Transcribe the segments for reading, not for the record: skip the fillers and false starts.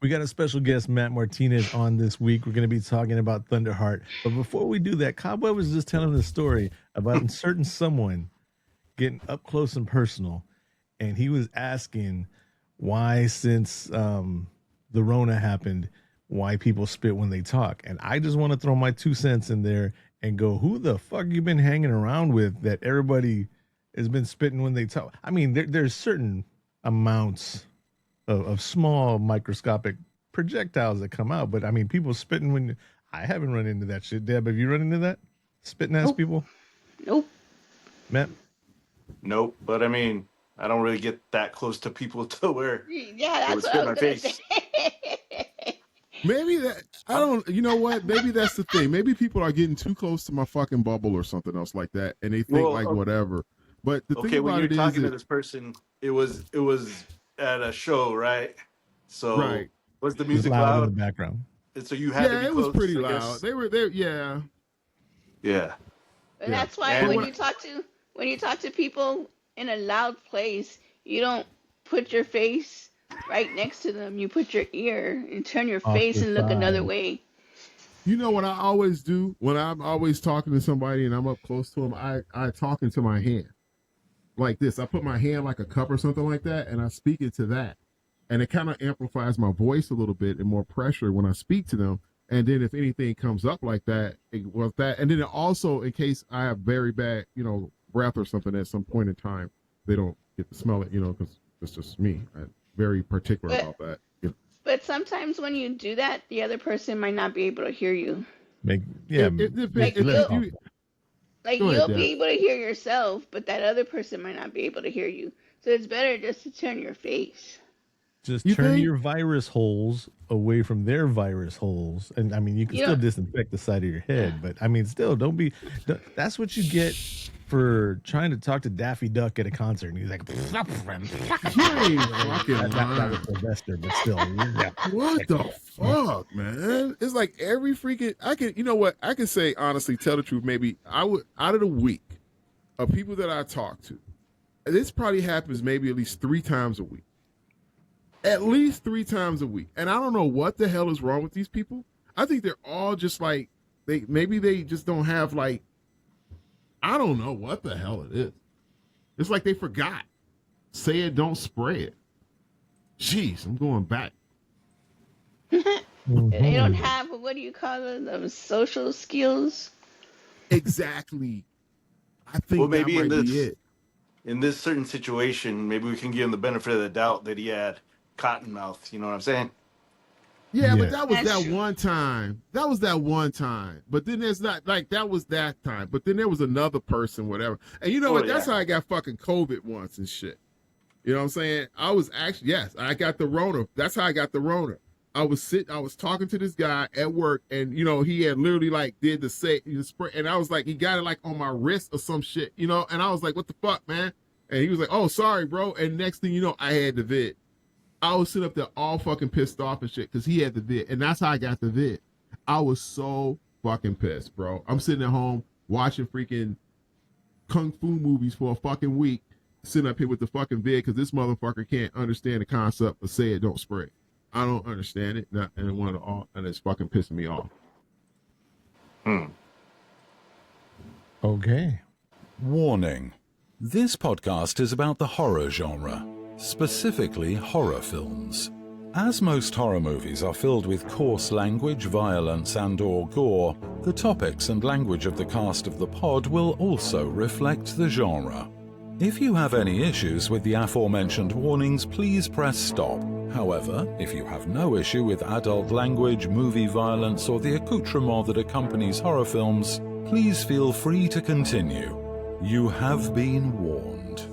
We got a special guest, Matt Martinez, on this week. We're going to be talking about Thunderheart. But before we do that, Cobweb was just telling the story about a certain someone getting up close and personal. And he was asking why, since the Rona happened, why people spit when they talk. And I just want to throw my 2 cents in there and go, who the fuck you been hanging around with that everybody has been spitting when they talk? I mean, there's certain amounts of small microscopic projectiles that come out, but I mean, people spitting when I haven't run into that shit. Deb, have you run into that? Spitting ass people? Nope. Matt? Nope. But I mean, I don't really get that close to people to where Yeah, they would that's what I spit was my gonna face. say. Maybe that I don't. You know what? Maybe that's the thing. Maybe people are getting too close to my fucking bubble or something else like that, and they think like whatever. But the thing when about you're it talking is, to this person, it was at a show, right? So right? was the It's music loud in loud? the background. And so you had to Yeah, be it was close, pretty I loud. guess. They were there. Yeah, Yeah. And Yeah. that's why And when you talk to people in a loud place, you don't put your face right next to them. You put your ear and turn your Off face the and look another side. way. you know what I always do when I'm always talking to somebody and I'm up close to them. I talk into my hand like this. I put my hand like a cup or something like that, and I speak into that, and it kind of amplifies my voice a little bit and more pressure when I speak to them. And then if anything comes up like that, it was that. And then it also, in case I have very bad, breath or something at some point in time, they don't get to smell it, because it's just me. I'm very particular But about that. but sometimes when you do that, the other person might not be able to hear you. Make Like You, like go ahead, you'll Dad. be able to hear yourself, but that other person might not be able to hear you. So it's better just to turn your face. just You turn think? your virus holes away from their virus holes. And I mean, you can You still know, disinfect the side of your head, but I mean, still that's what you get for trying to talk to Daffy Duck at a concert. And he's like, You ain't fucking that was lying. Sylvester, but still. Yeah. What the fuck, man? It's like every freaking you know what? I can say honestly, tell the truth, maybe I would out of the week of people that I talk to, this probably happens maybe at least 3 times a week. At least 3 times a week. And I don't know what the hell is wrong with these people. I think they're all just like they just don't have like I don't know what the hell it is. It's like they forgot. Say it, don't spray it. Jeez, I'm going back. they don't have what do you call it? Those social skills. Exactly. I think Well, that maybe might be it. in this certain situation, maybe we can give him the benefit of the doubt that he had cotton mouth. You know what I'm saying? Yeah, but Yeah. that was That's that true. one time. That was that one time. But then there's not like that was that time. But then there was another person, whatever. And you know what? That's yeah. how I got fucking COVID once and shit. You know what I'm saying? I was actually yes, I got the Rona. That's how I got the Rona. I was talking to this guy at work, and he had literally like did the spray, and I was like, he got it like on my wrist or some shit, and I was like, what the fuck, man? And he was like, oh, sorry, bro. And next thing you know, I had the vid. I was sitting up there all fucking pissed off and shit because he had the vid, and that's how I got the vid. I was so fucking pissed, bro. I'm sitting at home watching freaking kung fu movies for a fucking week, sitting up here with the fucking vid because this motherfucker can't understand the concept of say it, don't spray. I don't understand it, and it's fucking pissing me off. Okay. Warning. This podcast is about the horror genre, specifically horror films. As most horror movies are filled with coarse language, violence and/or gore, the topics and language of the cast of the pod will also reflect the genre. If you have any issues with the aforementioned warnings, please press stop. However, if you have no issue with adult language, movie violence, or the accoutrement that accompanies horror films, please feel free to continue. You have been warned.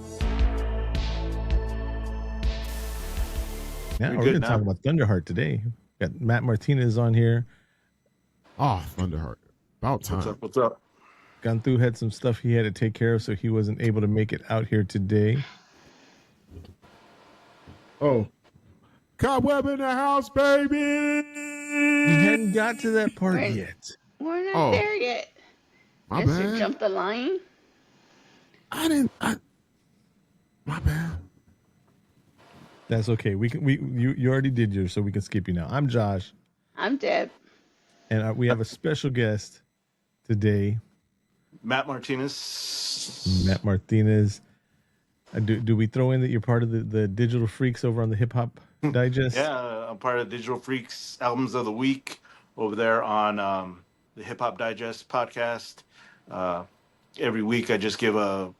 Now We're we're good going to talk now. about Thunderheart today. Got Matt Martinez on here. Oh, Thunderheart. About time. What's up? Gunthu had some stuff he had to take care of, so he wasn't able to make it out here today. Oh. Cobweb in the house, baby! We hadn't got to that part Right. yet. We're not Oh. there yet. My Mister bad. Jump the line. My bad. That's okay. You already did yours, so we can skip you now. I'm Josh, I'm Deb. and we have a special guest today, Matt Martinez. Matt Martinez. Do we throw in that you're part of the Digital Freaks over on the Hip Hop Digest? Yeah, I'm part of Digital Freaks Albums of the Week over there on the Hip Hop Digest podcast. Every week, I just give a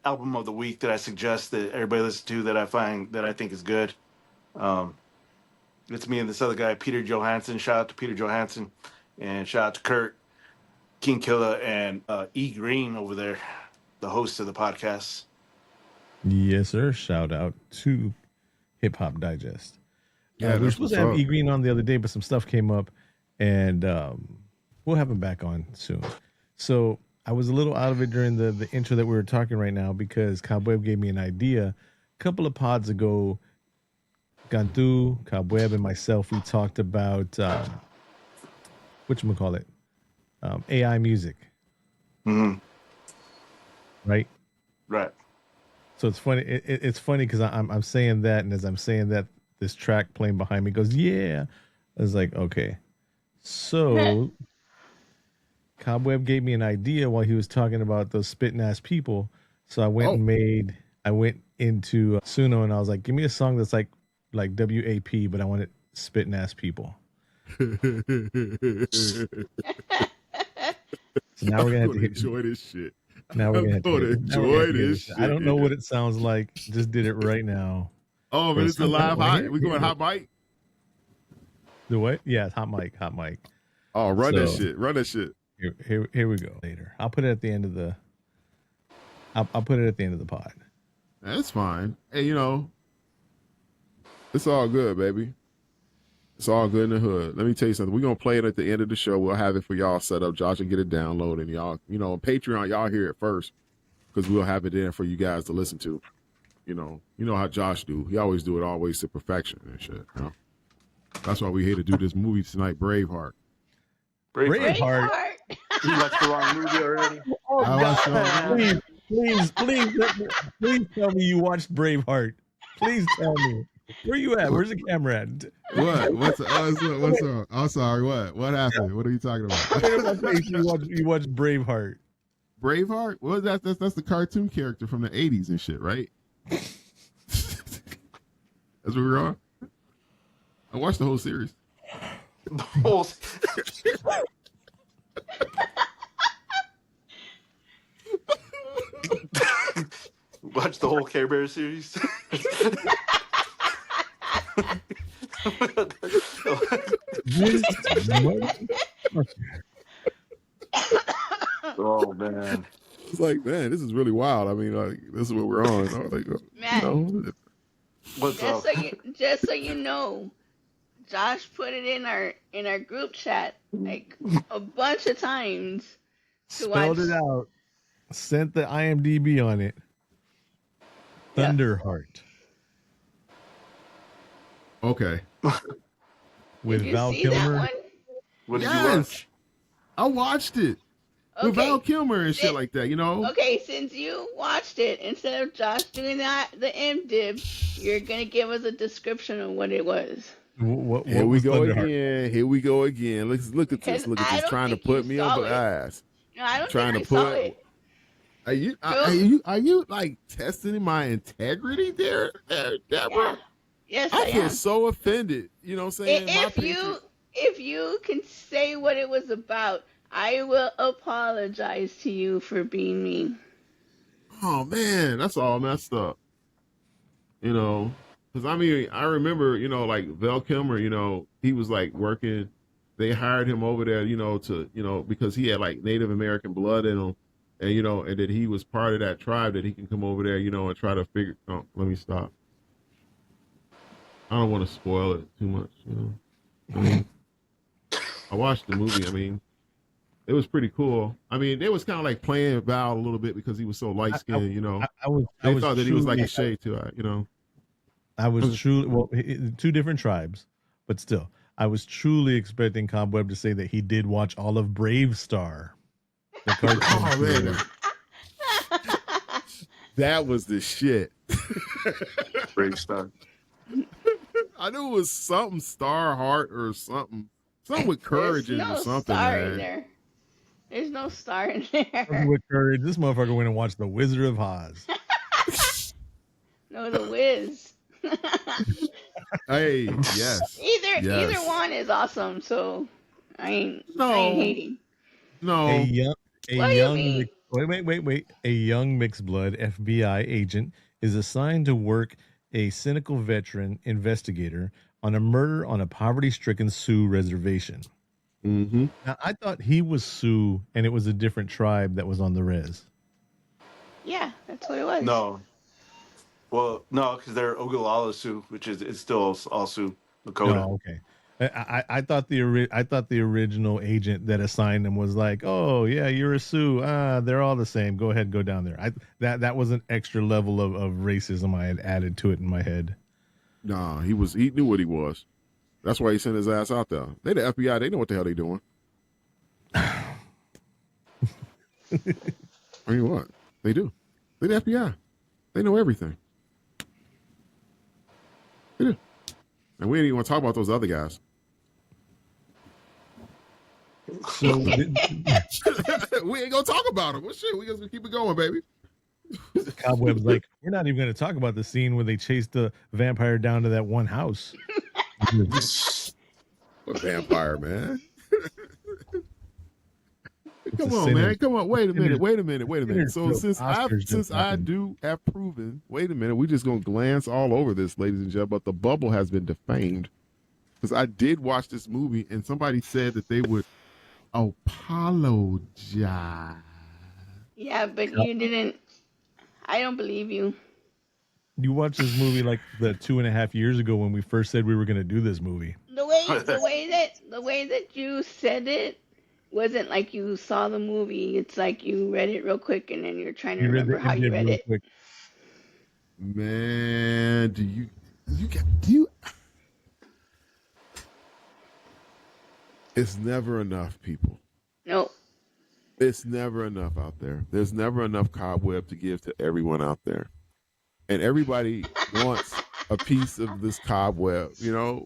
album of the week that I suggest that everybody listen to that I think is good. It's me and this other guy, Peter Johansson. Shout out to Peter Johansson, and shout out to Kurt King Killer and E Green over there, the host of the podcast. Yes, sir. Shout out to Hip Hop Digest. Yeah, we were supposed to have E Green on the other day, but some stuff came up, and we'll have him back on soon. So I was a little out of it during the intro that we were talking right now because Cobweb gave me an idea. A couple of pods ago, Gantu, Cobweb, and myself, we talked about whatchamacallit, AI music. Mm-hmm. Right? Right. So it's funny. It's funny because I'm saying that, and as I'm saying that, this track playing behind me goes, "Yeah." I was like, "Okay." So Cobweb gave me an idea while he was talking about those spitting ass people. So I went I went into Suno and I was like, "Give me a song that's like WAP, but I want it spitting ass people." So now we're gonna have to enjoy this shit. Now we're gonna have to enjoy this shit. I don't know what it sounds like. Just did it right now. Oh, but it's a live hot. We going hot mic? The what? Yeah, it's hot mic. Oh, run that shit. Run that shit. Here we go. Later. I'll put it at the end of the I'll put it at the end of the pod. That's fine. Hey, it's all good, baby. It's all good in the hood. Let me tell you something. We're going to play it at the end of the show. We'll have it for y'all set up. Josh will get it downloaded. And y'all, on Patreon, y'all hear it first because we'll have it there for you guys to listen to. You know how Josh do. He always do it always to perfection and shit. That's why we here to do this movie tonight, Braveheart. Braveheart. You watched the wrong movie already? Oh, God. Please tell me you watched Braveheart. Please tell me. Where you at? Where's the camera at? What? What's up? I'm sorry. What happened? What are you talking about? you watched Braveheart. Braveheart? Well, that's the cartoon character from the 80s and shit, right? That's what we're on. I watched the whole series. Watch the whole Care Bear series. Oh man, it's like, man, this is really wild. I mean, like, this is what we're on. Like, Matt, what's up? Just so you know, Josh put it in our group chat like a bunch of times. Spelled it out. Sent the IMDb on it. Thunderheart. Okay. With Val Kilmer. What did you watch? I watched it. Okay. With Val Kilmer and shit like that, Okay, since you watched it, instead of Josh doing the MDib, you're gonna give us a description of what it was. What Here we go again. Here we go again. Look at this. Look at this. Trying to put me on the ass. No, I don't think I saw it. Are you like testing my integrity there, Deborah? Yeah. Yes, I feel so offended. You know what I'm saying? If you can say what it was about, I will apologize to you for being mean. Oh man, that's all messed up. Because I mean, I remember, like Val Kilmer, he was like working. They hired him over there, because he had like Native American blood in him, and that he was part of that tribe that he can come over there, and try to figure. Oh, let me stop. I don't want to spoil it too much, I mean, I watched the movie. I mean, it was pretty cool. I mean, they was kind of like playing Val a little bit because he was so light skinned, They thought that he was like a shade to it, I was truly, two different tribes, but still, I was truly expecting Cobweb to say that he did watch all of Brave Star. Oh man, that was the shit. Brave Star. I knew it was something Starheart or something. Something with courage There's or no something, star in man. there. There's no star in Something there. with courage. This motherfucker went and watched The Wizard of Oz. No, the Wiz. Hey, yes. Either Yes. one is awesome. So I ain't No. hating. A No. young, What do you mean? wait. A young mixed blood FBI agent is assigned to work a cynical veteran investigator on a murder on a poverty-stricken Sioux reservation. Mm-hmm. Now, I thought he was Sioux, and it was a different tribe that was on the res. Yeah, that's what it was. No. Well, no, because they're Ogallala Sioux, which is it's still all Sioux, Lakota. No, okay. I thought the original agent that assigned him was like, oh yeah, you're a Sioux. They're all the same. Go ahead, go down there. That was an extra level of racism I had added to it in my head. Nah, he knew what he was. That's why he sent his ass out there. They the FBI, they know what the hell they doing. I mean, what? They do. They the FBI. They know everything. They do. And we ain't even want to talk about those other guys. So We ain't gonna talk about them. Well, shit, we gonna keep it going, baby. Cobweb's like, we're not even going to talk about the scene where they chased the vampire down to that one house. What vampire, man? It's Come a on, sin man. of- Come on. Wait a minute. Sinners So built since Oscars I happened. do have proven, wait a minute, we're just gonna glance all over this, ladies and gentlemen. But the bubble has been defamed because I did watch this movie and somebody said that they would apologize. Yeah, but you didn't. I don't believe you. You watched this movie like the 2.5 years ago when we first said we were going to do this movie. The way that you said it wasn't like you saw the movie. It's like you read it real quick and then you're trying to You read remember the how you ending read real it. quick. Man, do you it's never enough, people. No. It's never enough out there. There's never enough cobweb to give to everyone out there. And everybody wants a piece of this cobweb,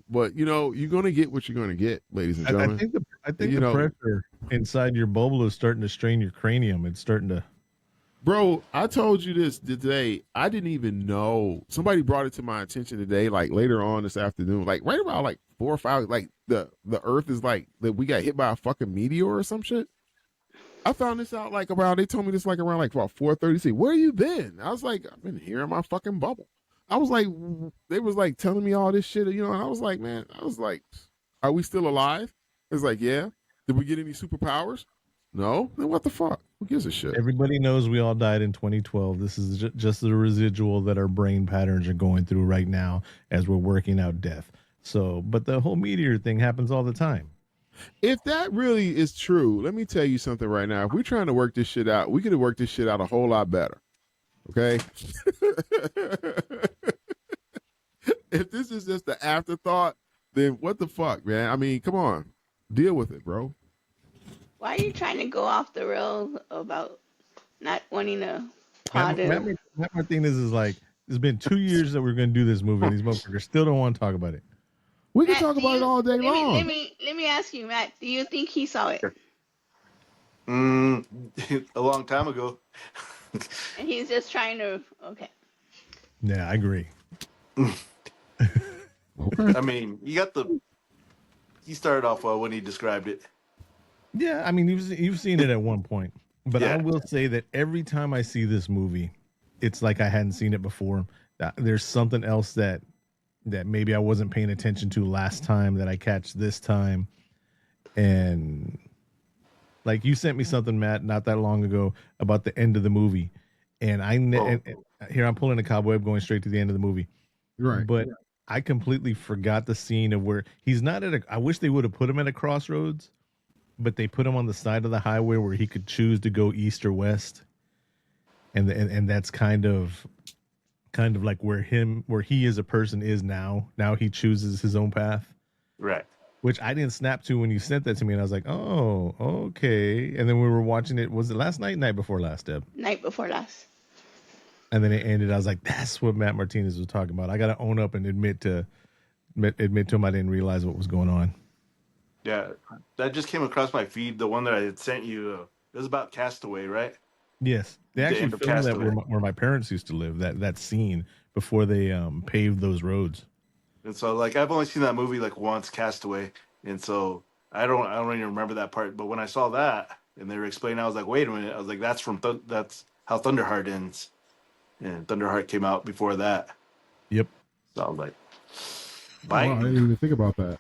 but you're going to get what you're going to get, ladies and I gentlemen. think the pressure inside your bubble is starting to strain your cranium. It's starting to. Bro, I told you this today. I didn't even know. Somebody brought it to my attention today, like later on this afternoon, like right about like 4 or 5, like the earth is like that we got hit by a fucking meteor or some shit. I found this out like around, they told me this like around like about 4:30. Say, where you been? I was like, I've been here in my fucking bubble. I was like, they was like telling me all this shit, and I was like, man, are we still alive? It's like, yeah. Did we get any superpowers? No. Then what the fuck? Who gives a shit? Everybody knows we all died in 2012. This is just the residual that our brain patterns are going through right now as we're working out death. So, but the whole meteor thing happens all the time. If that really is true, let me tell you something right now. If we're trying to work this shit out, we could have worked this shit out a whole lot better. Okay? If this is just the afterthought, then what the fuck, man? I mean, come on. Deal with it, bro. Why are you trying to go off the rails about not wanting to pod Matt Martinez is like, it's been 2 years that we're going to do this movie, and these motherfuckers still don't want to talk about it. We can Matt, talk about it all day long. Let me ask you, Matt. Do you think he saw it? A long time ago. And he's just trying to. Okay. Yeah, I agree. I mean, he started off well when he described it. Yeah, I mean, you've seen it at one point, but I Yeah. will say that every time I see this movie, it's like I hadn't seen it before. There's something else that maybe I wasn't paying attention to last time that I catch this time, and like you sent me something, Matt, not that long ago about the end of the movie, and here I'm pulling a cobweb going straight to the end of the movie, Right. But I completely forgot the scene of where he's not at I wish they would have put him at a crossroads, but they put him on the side of the highway where he could choose to go east or west, and that's kind of like where he as a person is now. Now he chooses his own path, Right. which I didn't snap to when you sent that to me, and I was like, oh, okay. And then we were watching it. Was it last night before last, Deb? Night before last. And then it ended. I was like, that's what Matt Martinez was talking about. I got to own up and admit to admit to him I didn't realize what was going on. Yeah, that just came across my feed. The one that I had sent you, it was about Castaway, right? Yes, they The actually end of filmed that Castaway. where my parents used to live. That scene before they paved those roads. And so, like, I've only seen that movie like once, Castaway, and so I don't even remember that part. But when I saw that and they were explaining, I was like, wait a minute. I was like, that's how Thunderheart ends, and Thunderheart came out before that. Yep. So I was like, Oh, wow, I didn't even think about that.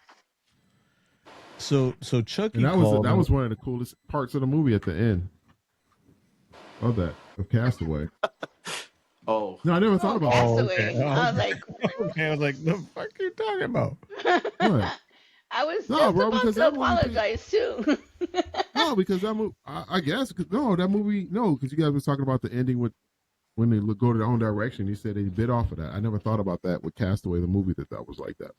So Chucky And that called. was one of the coolest parts of the movie at the end. Of Castaway. oh, No, I never thought about that. Castaway. okay. I was like, Okay, I was like, the fuck are you talking about? What? I was No, just bro, about because to that movie- apologize too. No, because that movie, I guess, because you guys were talking about the ending with when they go to their own direction. He said they bit off of that. I never thought about that with Castaway, the movie that was like that.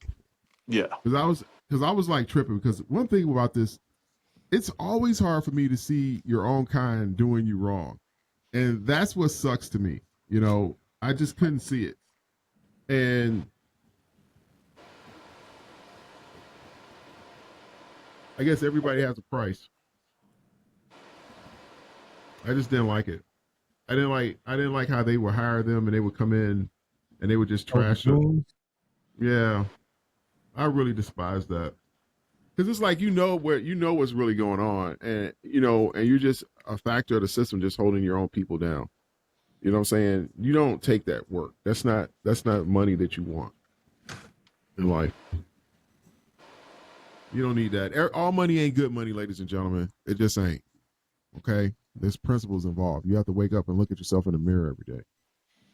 yeah. Because I was like tripping. Because one thing about this, it's always hard for me to see your own kind doing you wrong, and that's what sucks to me. You know, I just couldn't see it, and I guess everybody has a price. I just didn't like it. I didn't like how they would hire them and they would come in and they would just trash them. Yeah. I really despise that. Cause it's like, what's really going on, and and you're just a factor of the system just holding your own people down. You know what I'm saying? You don't take that work. That's not money that you want in life. You don't need that. All money ain't good money, ladies and gentlemen. It just ain't. Okay? There's principles involved. You have to wake up and look at yourself in the mirror every day.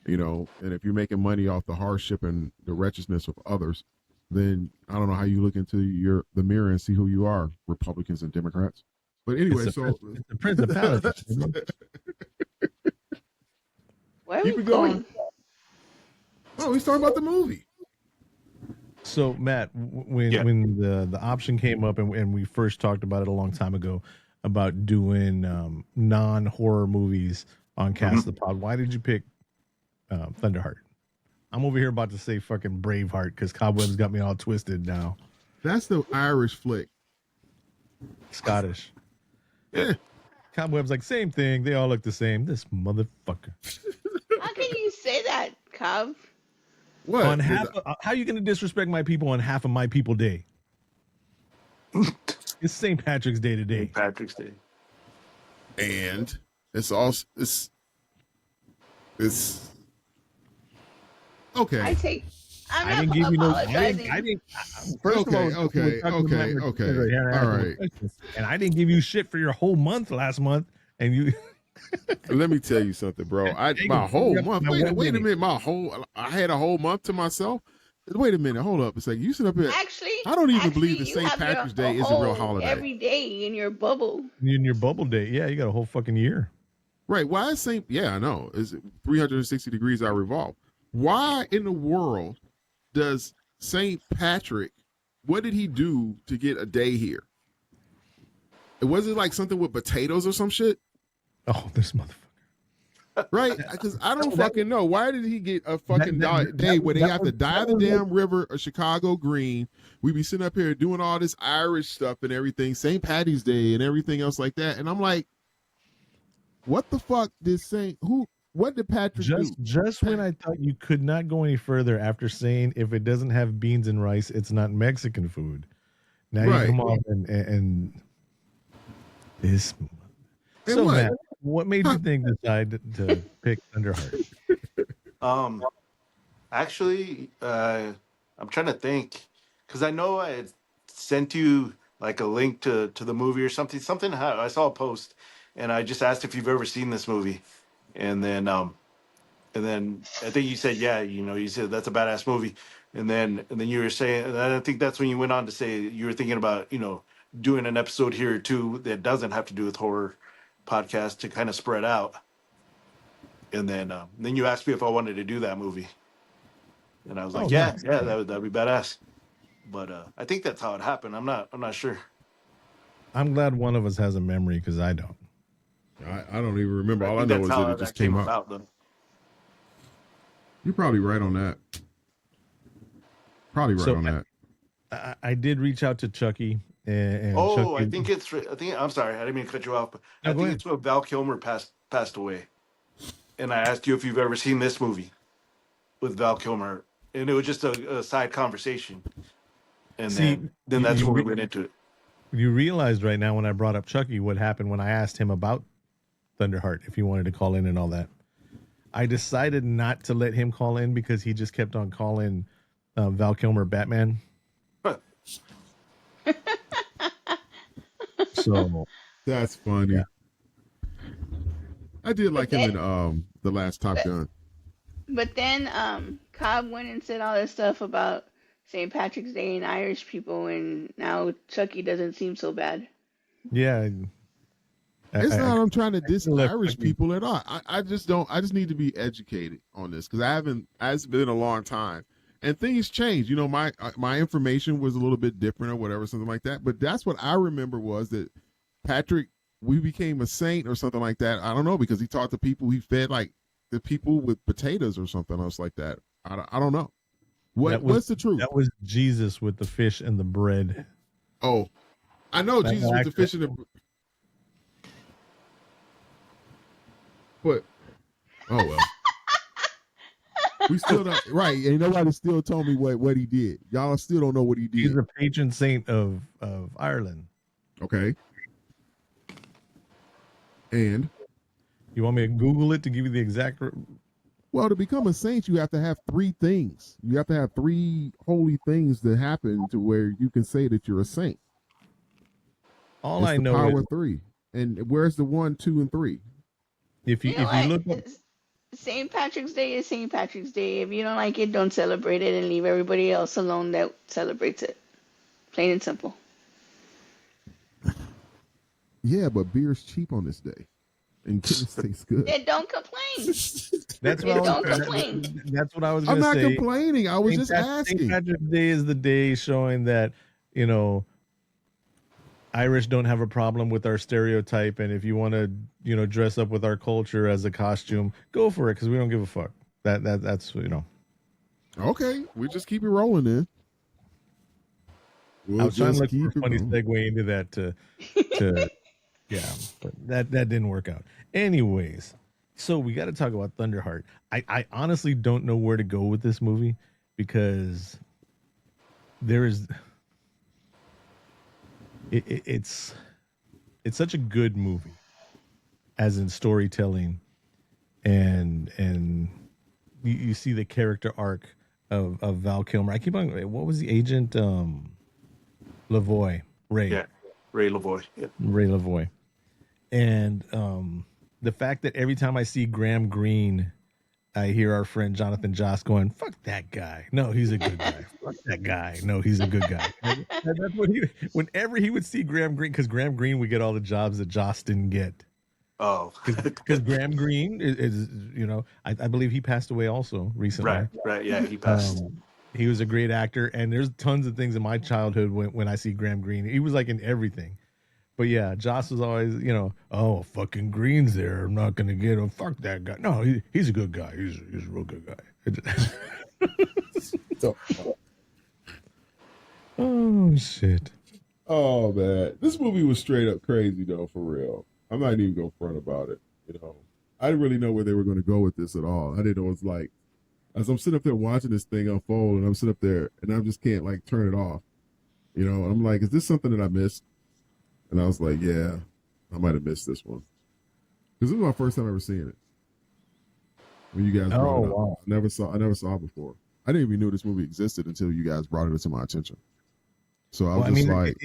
And if you're making money off the hardship and the wretchedness of others, then I don't know how you look into the mirror and see who you are, Republicans and Democrats. But anyway, it's a principality. Where are keep we it going. going? Oh, he's talking about the movie. So Matt, when the option came up and we first talked about it a long time ago about doing non-horror movies on Cast the Pod, why did you pick Thunderheart? I'm over here about to say fucking Braveheart because Cobweb's got me all twisted now. That's the Irish flick. Scottish. Yeah. Cobweb's like, same thing. They all look the same. This motherfucker. How can you say that, Cobb? What? On half, how are you going to disrespect my people on half of my people day? It's St. Patrick's Day today. St. Patrick's Day. And it's also it's okay. I'm I not didn't give you no. apologizing. I didn't. First of all, okay. All right. And I didn't give you shit for your whole month last month, and you. Let me tell you something, bro. My whole month. Wait a minute. I had a whole month to myself. Wait a minute. Hold up a second. You sit up here. Actually, I don't even believe that you St. have Patrick's your Day is a real holiday. Every day in your bubble. In your bubble day, yeah, you got a whole fucking year. Right. Why is St. Yeah, I know. It's 360 degrees I revolve. Why in the world does St. Patrick, what did he do to get a day here? Was it like something with potatoes or some shit? Oh, this motherfucker. Right? Because I don't fucking know. Why did he get a fucking day where they have to dye the damn river of Chicago green? We be sitting up here doing all this Irish stuff and everything, St. Patty's Day and everything else like that. And I'm like, what the fuck what did Patrick do? Just when I thought you could not go any further after saying if it doesn't have beans and rice, it's not Mexican food. Now you come off and this. So Matt, what made you decide to pick Thunderheart? Actually, I'm trying to think because I know I had sent you like a link to the movie or something. I saw a post and I just asked if you've ever seen this movie, and then I think you said you said that's a badass movie, and then you were saying, and I think that's when you went on to say you were thinking about doing an episode here or two that doesn't have to do with horror podcast to kind of spread out, and then you asked me if I wanted to do that movie, and I was like, nice. that'd be badass. But I think that's how it happened. I'm not sure. I'm glad one of us has a memory because I don't. I don't even remember. All I know is that it just came out. You're probably right on that. On that. I did reach out to Chucky and Oh, Chucky. I think I'm sorry, I didn't mean to cut you off, but No, I go think ahead. it's when Val Kilmer passed away. And I asked you if you've ever seen this movie with Val Kilmer, and it was just a side conversation. And See, then you, that's you when we re- went into it. you realized right now when I brought up Chucky what happened when I asked him about Thunderheart if he wanted to call in and all that. I decided not to let him call in because he just kept on calling Val Kilmer Batman. Huh. So That's funny. Yeah. I did like But him then, in the last Top but, Gun. but then Cobb went and said all this stuff about St. Patrick's Day and Irish people, and now Chucky doesn't seem so bad. yeah, It's not I'm trying to I diss left Irish Chucky. people at all. I just don't. I just need to be educated on this because I haven't. It's been a long time, and things change. You know, my information was a little bit different or whatever, something like that. But that's what I remember was that Patrick, we became a saint or something like that. I don't know because he taught the people he fed like the people with potatoes or something else like that. I don't know. What's the truth? That was Jesus with the fish and the bread. Oh, I know That Jesus with the actually- fish in the. But oh well. We still don't right. Ain't nobody still told me what he did. Y'all still don't know what he did. He's the patron saint of Ireland. Okay. And You want me to Google it to give you the exact? well, to become a saint, you have to have three things. You have to have three holy things that happen to where you can say that you're a saint. All It's I the know power is of three. And where's the 1, 2, and 3? if you You know if you what? look up, St. Patrick's Day is St. Patrick's Day. If you don't like it, don't celebrate it and leave everybody else alone that celebrates it. Plain and simple. Yeah, but beer's cheap on this day. And Guinness tastes good. Then don't complain. that's Then what don't I was, complain. that's what I was I'm going to not say. complaining. I was just St. asking. Patrick's Day is the day showing that, you know, Irish don't have a problem with our stereotype, and if you want to, you know, dress up with our culture as a costume, go for it because we don't give a fuck. That's you know. Okay, we just keep it rolling then. We'll I was trying to just look keep for a it funny rolling. segue into that to yeah, but that didn't work out. Anyways, so we got to talk about Thunderheart. I honestly don't know where to go with this movie because there is it's such a good movie as in storytelling and you see the character arc of Val Kilmer. I keep on what was the agent Lavoie Ray. Yeah, Ray Lavoie. Yeah. Ray Lavoie. And the fact that every time I see Graham Greene, I hear our friend Jonathan Joss going, "Fuck that guy! No, he's a good guy. Fuck that guy! No, he's a good guy." And that's what he. Whenever he would see Graham Greene, because Graham Greene would get all the jobs that Joss didn't get. Oh, Because Graham Greene is, you know, I believe he passed away also recently. right. Yeah, he passed. He was a great actor, and there's tons of things in my childhood when I see Graham Greene. He was like in everything. But yeah, Joss was always, you know, oh, fucking Green's there. I'm not going to get him. Fuck that guy. No, he's a good guy. He's a real good guy. Oh, shit. Oh man, this movie was straight up crazy though, for real. I'm not even gonna front about it. You know, I didn't really know where they were gonna go with this at all. I didn't know it's like as I'm sitting up there watching this thing unfold, and I'm sitting up there and I just can't like turn it off. You know, I'm like, is this something that I missed? And I was like, yeah, I might have missed this one because this was my first time ever seeing it. When you guys brought it up, wow. I never saw it before. I didn't even know this movie existed until you guys brought it to my attention. So I was just like,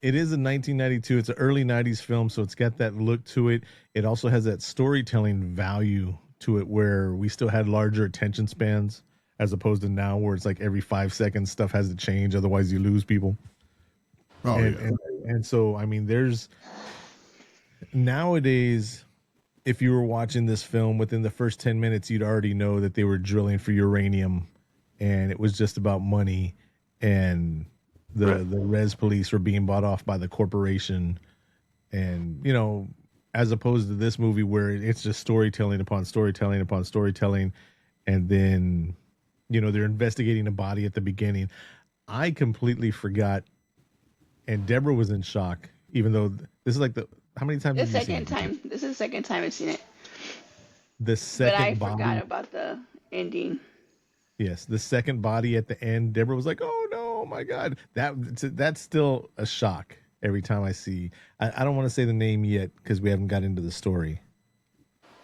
it is a 1992. It's an early 90s film, so it's got that look to it. It also has that storytelling value to it where we still had larger attention spans as opposed to now where it's like every 5 seconds stuff has to change. Otherwise, you lose people. oh and, yeah. and so, I mean, there's nowadays, if you were watching this film within the first 10 minutes, you'd already know that they were drilling for uranium and it was just about money and the res police were being bought off by the corporation. And, you know, as opposed to this movie where it's just storytelling upon storytelling upon storytelling. And then, you know, they're investigating a body at the beginning. I completely forgot, and Deborah was in shock. Even though this is like the how many times The have you seen second it? time. This is the second time I've seen it. The But I second forgot body, about the ending. yes, the second body at the end. Deborah was like, "Oh no, my God!" That's still a shock every time I see. I don't want to say the name yet because we haven't got into the story.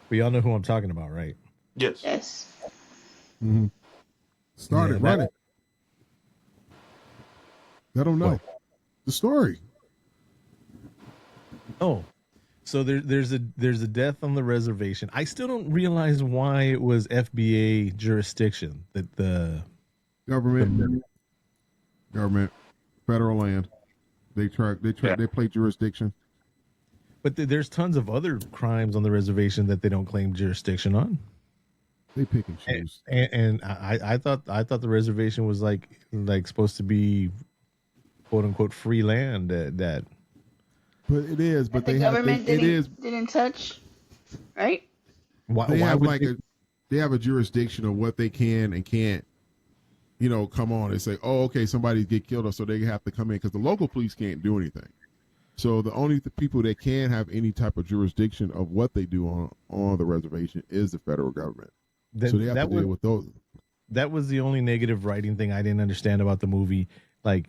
But y'all know who I'm talking about, right? Yes. Yes. Mm-hmm. Started Yeah, running. I don't know What? the story. Oh, so there's a death on the reservation. I still don't realize why it was FBA jurisdiction that the Government, federal land. They Yeah. play jurisdiction. but there's tons of other crimes on the reservation that they don't claim jurisdiction on. They pick and And, choose. and I thought the reservation was like supposed to be quote unquote free land that But it is. But The they have government it is. didn't touch, right? They why have would like they have a jurisdiction of what they can and can't. Come on and say, oh, okay, somebody get killed, so they have to come in because the local police can't do anything. So the only people that can have any type of jurisdiction of what they do on the reservation is the federal government. So they have to deal with those. that was the only negative writing thing I didn't understand about the movie. Like,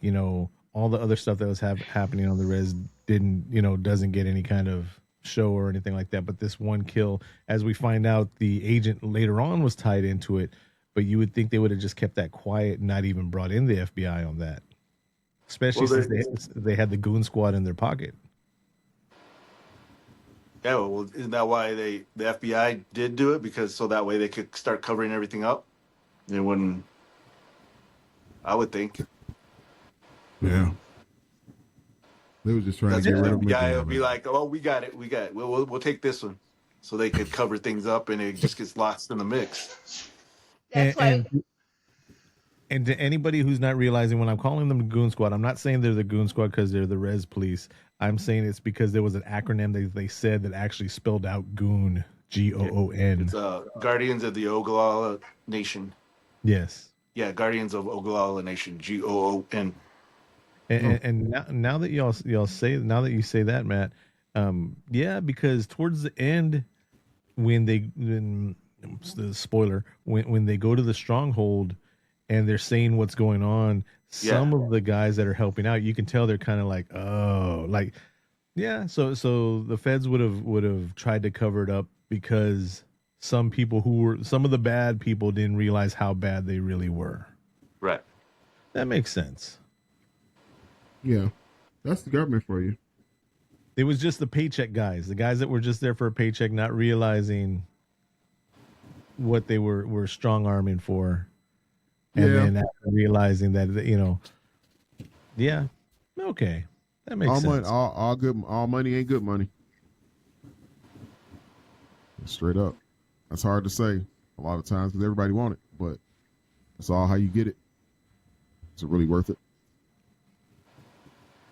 all the other stuff that was happening on the res doesn't get any kind of show or anything like that. But this one kill, as we find out, the agent later on was tied into it. But you would think they would have just kept that quiet and not even brought in the FBI on that, especially since they had the goon squad in their pocket. Yeah, well, isn't that why the FBI did do it? Because so that way they could start covering everything up. It wouldn't. I would think. Yeah. They was just trying That's to get what rid the of them. FBI will be like, "Oh, we got it. We'll take this one," so they could cover things up, and it just gets lost in the mix. That's why. And to anybody who's not realizing, when I'm calling them the Goon Squad, I'm not saying they're the Goon Squad because they're the Res Police. I'm saying it's because there was an acronym they said that actually spelled out Goon, GOON. It's Guardians of the Oglala Nation. Yes. Yeah, Guardians of Oglala Nation, GOON. And now that y'all say, now that you say that, Matt, yeah, because towards the end, when the spoiler, when they go to the stronghold and they're saying what's going on, some of the guys that are helping out, you can tell they're kind of like, oh, like, yeah. So the feds would have tried to cover it up because some of the bad people didn't realize how bad they really were. Right. That makes sense. Yeah. That's the government for you. It was just the paycheck guys, the guys that were just there for a paycheck, not realizing what they were strong arming for. And then after realizing that, yeah, okay, that makes sense. All money ain't good money. Straight up, that's hard to say a lot of times because everybody want it, but that's all how you get it. Is it really worth it?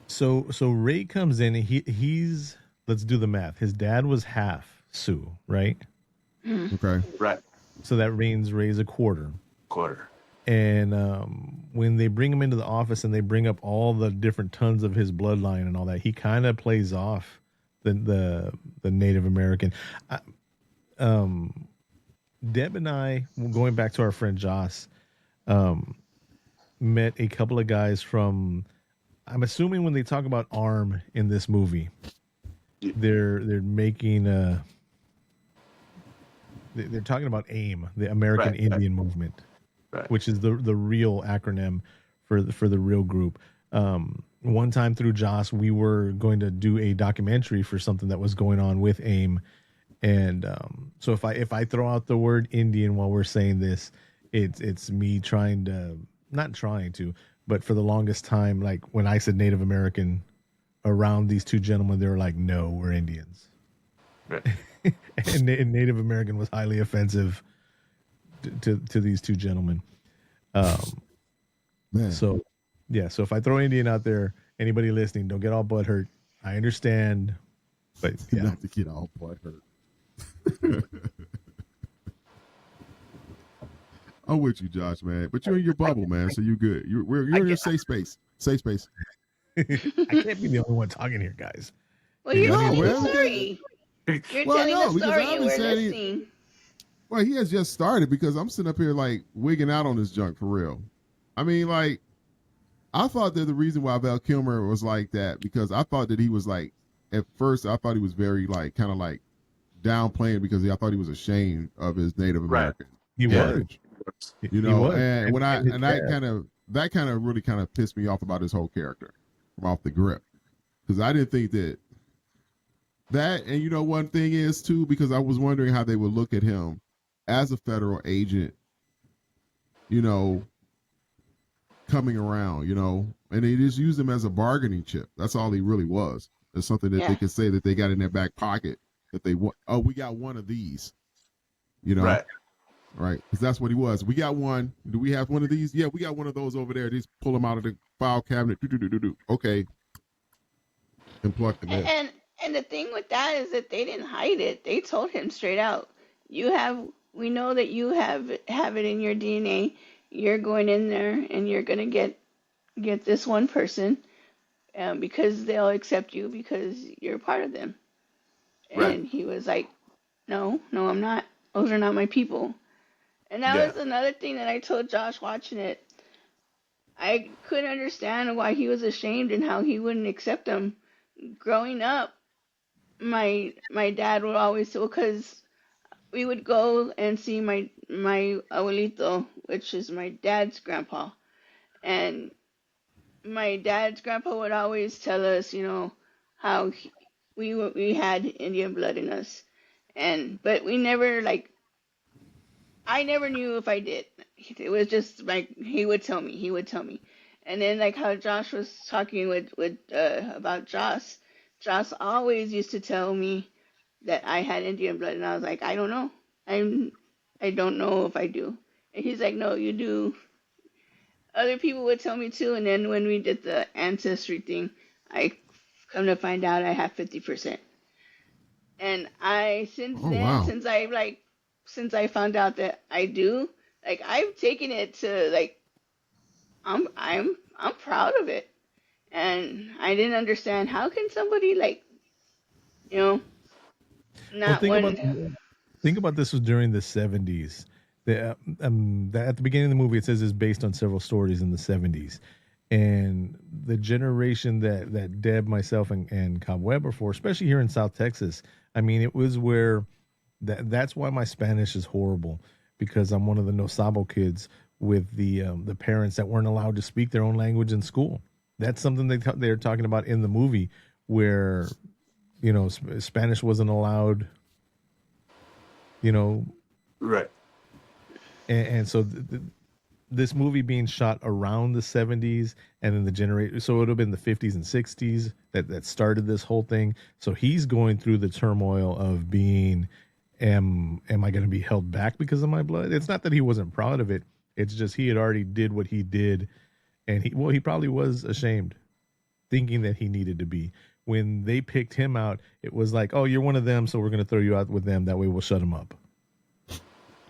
So Ray comes in. And he's let's do the math. His dad was half Sioux, right? Okay, right. So that means Ray's a quarter. And when they bring him into the office and they bring up all the different tons of his bloodline and all that, he kind of plays off the Native American. Deb and I, going back to our friend Joss, met a couple of guys from. I'm assuming when they talk about ARM in this movie, they're making they're talking about AIM, the American Indian Movement. Right. Which is the real acronym for the real group. One time through Joss, we were going to do a documentary for something that was going on with AIM, and so if I throw out the word Indian while we're saying this, it's me not trying to, but for the longest time, like when I said Native American around these two gentlemen, they were like, "No, we're Indians," right. and Native American was highly offensive to these two gentlemen. Man. So if I throw Indian out there, anybody listening, don't get all butthurt. I understand, but yeah. Not to get all butthurt. I'm with you, Josh, man. But you're in your bubble, man, so you're good. You're in your safe space. Safe space. I can't be the only one talking here, guys. Well, You you're know, telling the man, because story. You're well, telling the no, because story, I've and been we're saying listening. well, he has just started because I'm sitting up here like wigging out on this junk for real. I mean, like, I thought that the reason why Val Kilmer was like that because I thought that he was like, at first, I thought he was very like kind of like downplaying because I thought he was ashamed of his Native Right. American he was. heritage. You know, was. and when his that dad. kind of really kind of pissed me off about his whole character from off the grip because I didn't think that and you know one thing is too because I was wondering how they would look at him as a federal agent, you know, coming around, you know, and they just used him as a bargaining chip. That's all he really was. It's something that they could say that they got in their back pocket that they want. Oh, we got one of these, you know. Right. Right, because that's what he was. We got one. Do we have one of these? Yeah, we got one of those over there. Just pull them out of the file cabinet. Okay, and pluck them in. And the thing with that is that they didn't hide it. They told him straight out. We know that you have it in your DNA. You're going in there and you're gonna get this one person, because they'll accept you because you're part of them. And Right. he was like, no, I'm not. Those are not my people. And that was another thing that I told Josh watching it. I couldn't understand why he was ashamed and how he wouldn't accept them. Growing up, my dad would always say, because we would go and see my abuelito, which is my dad's grandpa, and my dad's grandpa would always tell us, how we had Indian blood in us, but we never like. I never knew if I did. It was just like he would tell me. And then like how Josh was talking with about Josh. Josh always used to tell me that I had Indian blood, and I was like, I don't know. I don't know if I do. And he's like, no, you do. Other people would tell me too, and then when we did the ancestry thing, I come to find out I have 50%. And since I found out that I do, like I've taken it to like I'm proud of it. And I didn't understand how can somebody like, Well, not one. think about this was during the 70s. At the beginning of the movie, it says it's based on several stories in the 70s. And the generation that Deb, myself, and Cobweb are for, especially here in South Texas, I mean, it was where that's why my Spanish is horrible, because I'm one of the No Sabo kids with the parents that weren't allowed to speak their own language in school. That's something they're talking about in the movie, where Spanish wasn't allowed. Right. And so this movie being shot around the 70s, and then the generation, so it would have been the 50s and 60s that started this whole thing. So he's going through the turmoil of being, am I going to be held back because of my blood? It's not that he wasn't proud of it. It's just he had already did what he did, and he probably was ashamed, thinking that he needed to be. When they picked him out, it was like, oh, you're one of them, so we're going to throw you out with them. That way we'll shut him up.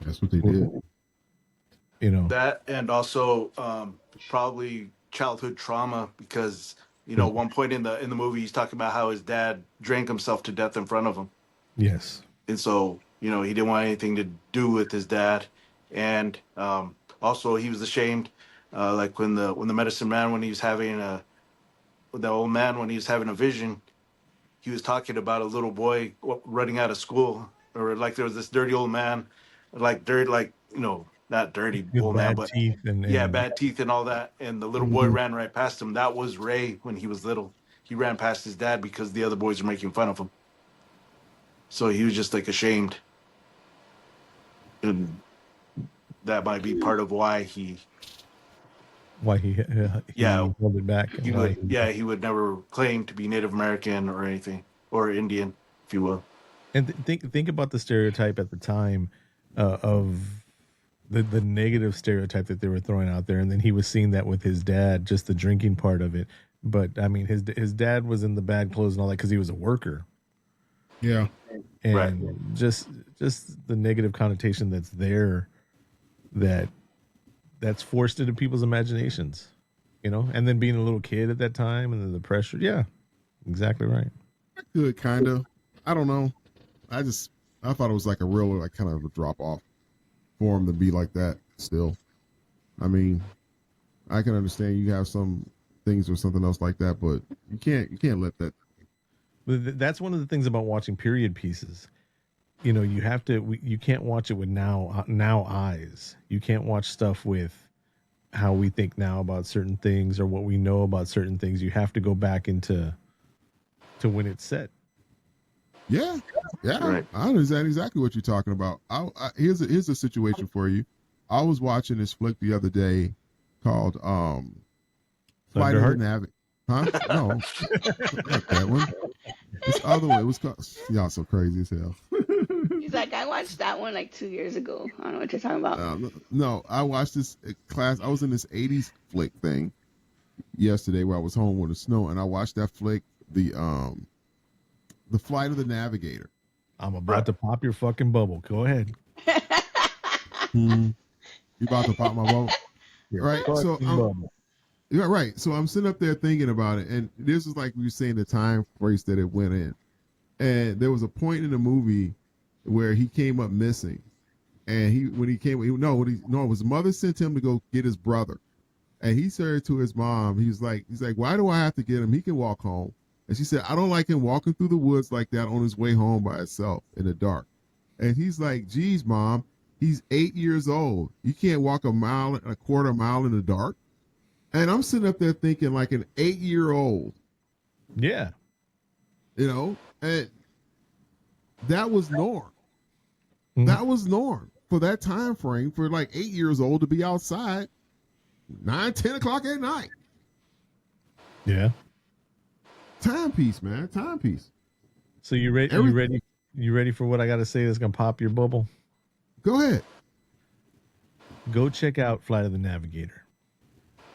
That's what they did. That, and also probably childhood trauma, because one point in the movie he's talking about how his dad drank himself to death in front of him. Yes. And so he didn't want anything to do with his dad, and also he was ashamed, like when the medicine man, when he was having the old man, when he was having a vision, he was talking about a little boy running out of school, or like there was this dirty old man, like dirty, like not dirty With old man, bad but teeth and bad teeth and all that. And the little boy ran right past him. That was Ray when he was little. He ran past his dad because the other boys were making fun of him. So he was just like ashamed, and that might be part of why he held it back. He would never claim to be Native American or anything, or Indian, if you will. And think about the stereotype at the time of the negative stereotype that they were throwing out there, and then he was seeing that with his dad, just the drinking part of it. But I mean, his dad was in the bad clothes and all that because he was a worker. Yeah, and right. just the negative connotation that's there, that that's forced into people's imaginations, you know, and then being a little kid at that time and then the pressure. Yeah, exactly right. Good, kind of. I don't know. I thought it was like a real, like kind of a drop off for him to be like that still. I mean, I can understand you have some things or something else like that, but you can't let that. But that's one of the things about watching period pieces. You know, you can't watch it with now eyes. You can't watch stuff with how we think now about certain things or what we know about certain things. You have to go back into when it's set. Yeah. Right. I understand exactly what you're talking about. Here's a situation for you. I was watching this flick the other day called Flight of the Navigator. Huh? No, not that one. This other one. It was called. Y'all so crazy as hell. He's like, I watched that one like 2 years ago. I don't know what you're talking about. No, I watched this class. I was in this 80s flick thing yesterday where I was home with the snow, and I watched that flick, the Flight of the Navigator. I'm about to pop your fucking bubble. Go ahead. You about to pop my bubble? Right. So I'm sitting up there thinking about it, and this is like we were saying the time phrase that it went in, and there was a point in the movie where he came up missing, and it was his mother sent him to go get his brother, and he said to his mom, he's like, why do I have to get him? He can walk home. And she said, I don't like him walking through the woods like that on his way home by himself in the dark. And he's like, geez, Mom, he's 8 years old. You can't walk a quarter mile in the dark. And I'm sitting up there thinking like an 8-year-old. Yeah. You know, and that was norm. Mm-hmm. That was norm for that time frame for like 8 years old to be outside 9, 10 o'clock at night. Yeah. Timepiece, man. Timepiece. So you ready? You ready for what I got to say that's going to pop your bubble? Go ahead. Go check out Flight of the Navigator.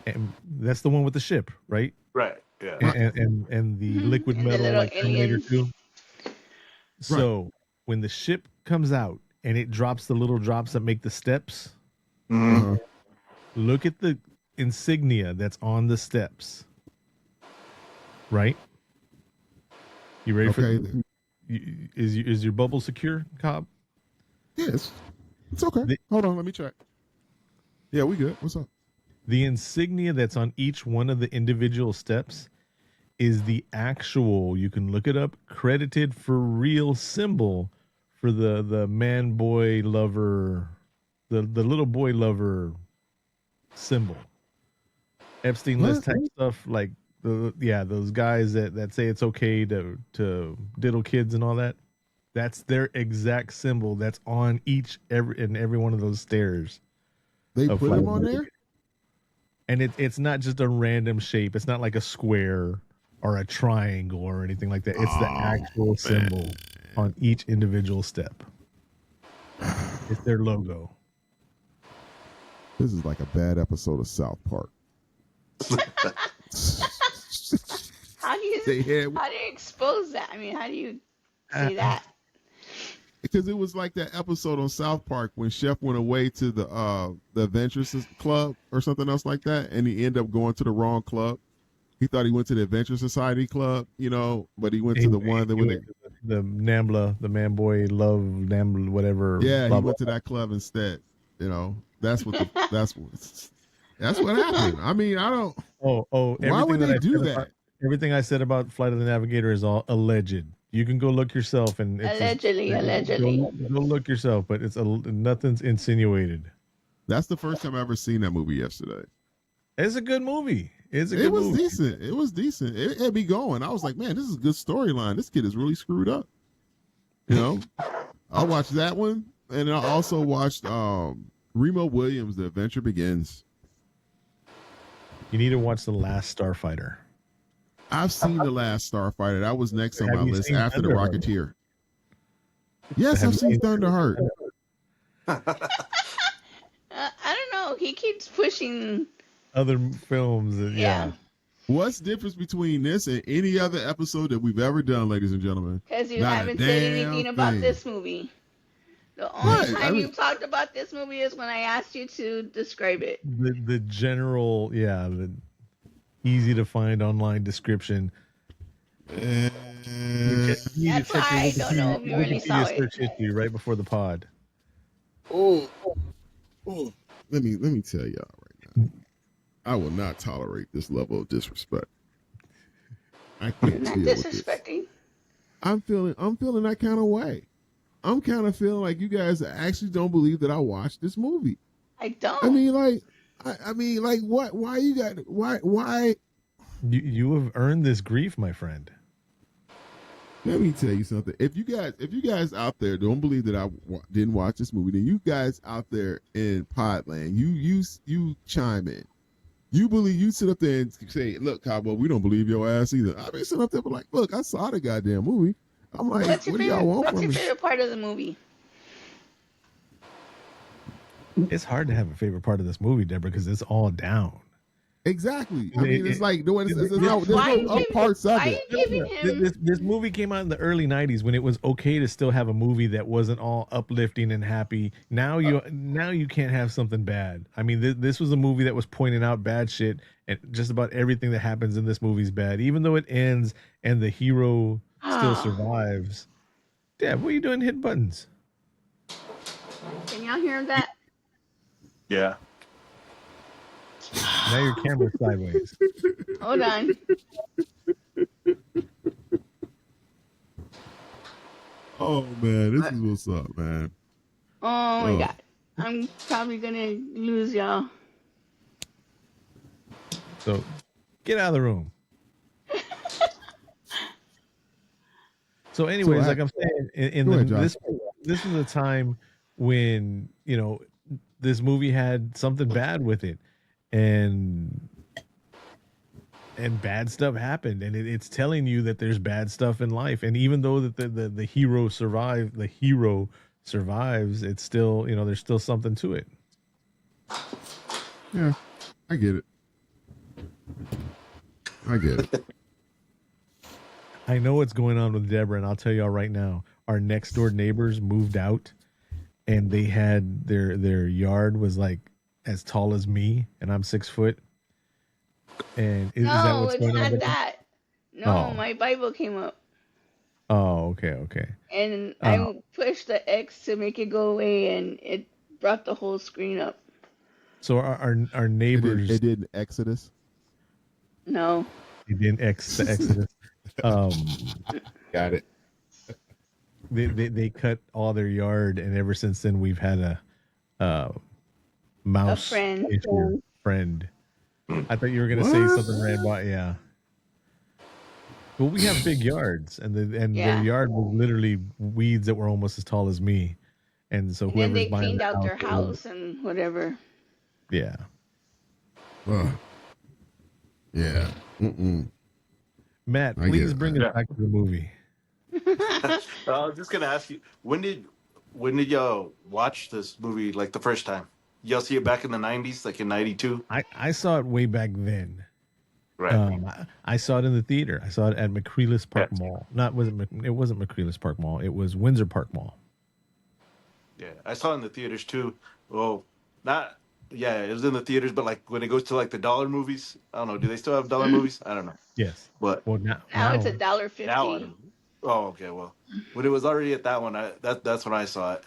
And that's the one with the ship, right? Right. Yeah. And the liquid And the metal little like Terminator aliens. 2. So when the ship comes out and it drops the little drops that make the steps, Mm-hmm. look at the insignia that's on the steps. Right? You ready for is your bubble secure, Cobb? Yes. It's okay. Hold on, let me check. Yeah, we good. What's up? The insignia that's on each one of the individual steps is the actual, you can look it up, credited for real symbol for the man boy lover, the little boy lover symbol. Epstein list type stuff, like those guys that say it's okay to diddle kids and all that. That's their exact symbol that's on every one of those stairs. They put them on there? And it's not just a random shape. It's not like a square or a triangle or anything like that. It's the actual symbol on each individual step. It's their logo. This is like a bad episode of South Park. How do you expose that? I mean, how do you say that? Because it was like that episode on South Park when Chef went away to the Adventurers Club or something else like that, and he ended up going to the wrong club. He thought he went to the Adventure Society Club, you know, but he went to the one that went the NAMBLA, the Man Boy Love NAMBLA, whatever. Yeah, he went to that club instead. You know, that's what happened. I mean, I don't. Why would they do that? Everything I said about Flight of the Navigator is all alleged. You can go look yourself, and it's allegedly. Go look yourself, but nothing's insinuated. That's the first time I ever seen that movie yesterday. It's a good movie. It was decent. It was decent. It had me going. I was like, man, this is a good storyline. This kid is really screwed up. You know, I watched that one, and I also watched Remo Williams, The Adventure Begins. You need to watch The Last Starfighter. I've seen The Last Starfighter. That was next on my list after The Rocketeer. Yes, I've seen Thunderheart. I don't know. He keeps pushing other films. Yeah. What's the difference between this and any other episode that we've ever done, ladies and gentlemen? Because you haven't said anything about this movie. The only Right. time you've talked about this movie is when I asked you to describe it. The general, the easy to find online description. You need to That's check why your I don't know if you really saw Wikipedia it. search history right before the pod. oh, let me tell y'all right now. I will not tolerate this level of disrespect. I You're can't not deal with this. disrespecting. I'm feeling that kind of way. I'm kind of feeling like you guys actually don't believe that I watched this movie. I don't. I mean, like, what? Why you got? Why? You have earned this grief, my friend. Let me tell you something. If you guys out there don't believe that I didn't watch this movie, then you guys out there in Podland, you chime in. You sit up there and say, "Look, Cobweb, we don't believe your ass either." I mean, sit up there, but like, look, I saw the goddamn movie. I'm like, What's what do y'all want from your me? favorite part of the movie? It's hard to have a favorite part of this movie, Deborah, because it's all down. Exactly. I mean, it's like there's no up parts of it. This movie came out in the early '90s when it was okay to still have a movie that wasn't all uplifting and happy. Now you can't have something bad. I mean, this was a movie that was pointing out bad shit, and just about everything that happens in this movie is bad. Even though it ends and the hero still survives. Deb, what are you doing hitting buttons? Can y'all hear that? Yeah. Now your camera's sideways. Hold on. Oh man, this is what's up, man. Oh my god. I'm probably gonna lose y'all. So get out of the room. So anyways, like I'm saying, this was a time when, this movie had something bad with it, and bad stuff happened, and it's telling you that there's bad stuff in life. And even though that the hero survives, it's still, there's still something to it. Yeah, I get it. I know what's going on with Deborah, and I'll tell y'all right now. Our next door neighbors moved out, and they had their yard was like as tall as me, and I'm 6 foot. And is that what's going on? No, it's not that. No, my Bible came up. Oh, okay. And I pushed the X to make it go away, and it brought the whole screen up. So our neighbors. It did Exodus. No. It didn't the Exodus. Got it. They cut all their yard, and ever since then we've had a mouse friend. I thought you were gonna say something ran by. Yeah. Well, we have big yards, and their yard was literally weeds that were almost as tall as me, and so then they buying cleaned out their house and whatever. Yeah. Yeah. Matt, please bring us back to the movie. I was just gonna ask you, when did y'all watch this movie like the first time? Y'all see it back in the 90s, like in 92? I saw it way back then. Right. I saw it in the theater. I saw it at McCreeless Park Mall. It wasn't McCreeless Park Mall. It was Windsor Park Mall. Yeah, I saw it in the theaters too. Well, it was in the theaters, but like when it goes to like the dollar movies, I don't know. Do they still have dollar movies? I don't know. Yes. But now it's $1.50. Now I don't know. Oh, okay. Well, when it was already at that one, that's when I saw it.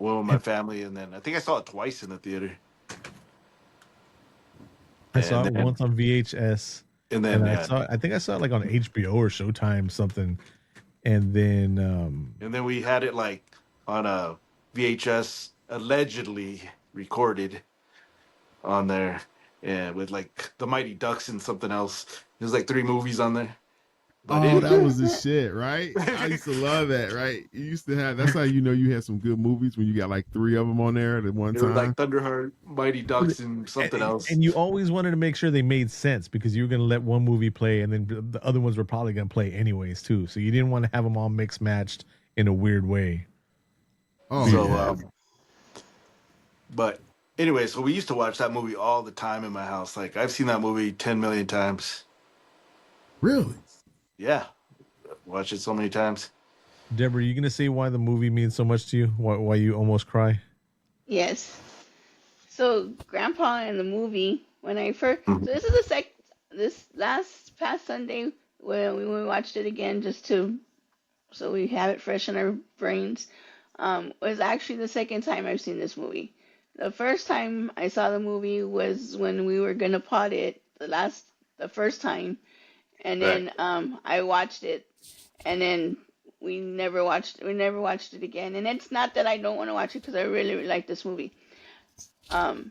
Well, with my family, and then I think I saw it twice in the theater. I saw it once on VHS, and then I think I saw it like on HBO or Showtime something, and then we had it like on a VHS allegedly recorded on there, and with like the Mighty Ducks and something else. There's like 3 movies on there. But that was the shit, right? I used to love that, right? You used to have. That's how you had some good movies when you got like 3 of them on there at one time. Like Thunderheart, Mighty Ducks, and something else. And you always wanted to make sure they made sense because you were going to let one movie play, and then the other ones were probably going to play anyways too. So you didn't want to have them all mixed matched in a weird way. But anyway, so we used to watch that movie all the time in my house. Like I've seen that movie 10 million times. Really? Yeah, watched it so many times. Deborah, are you gonna say why the movie means so much to you? Why you almost cry? Yes. So Grandpa in the movie, when I first, Mhm. so this is the this last past Sunday when we watched it again just to so we have it fresh in our brains. Was actually the second time I've seen this movie. The first time I saw the movie was when we were gonna pot it the first time, and Right. then I watched it, and then we never watched it again. And it's not that I don't want to watch it because I really, really like this movie. Um,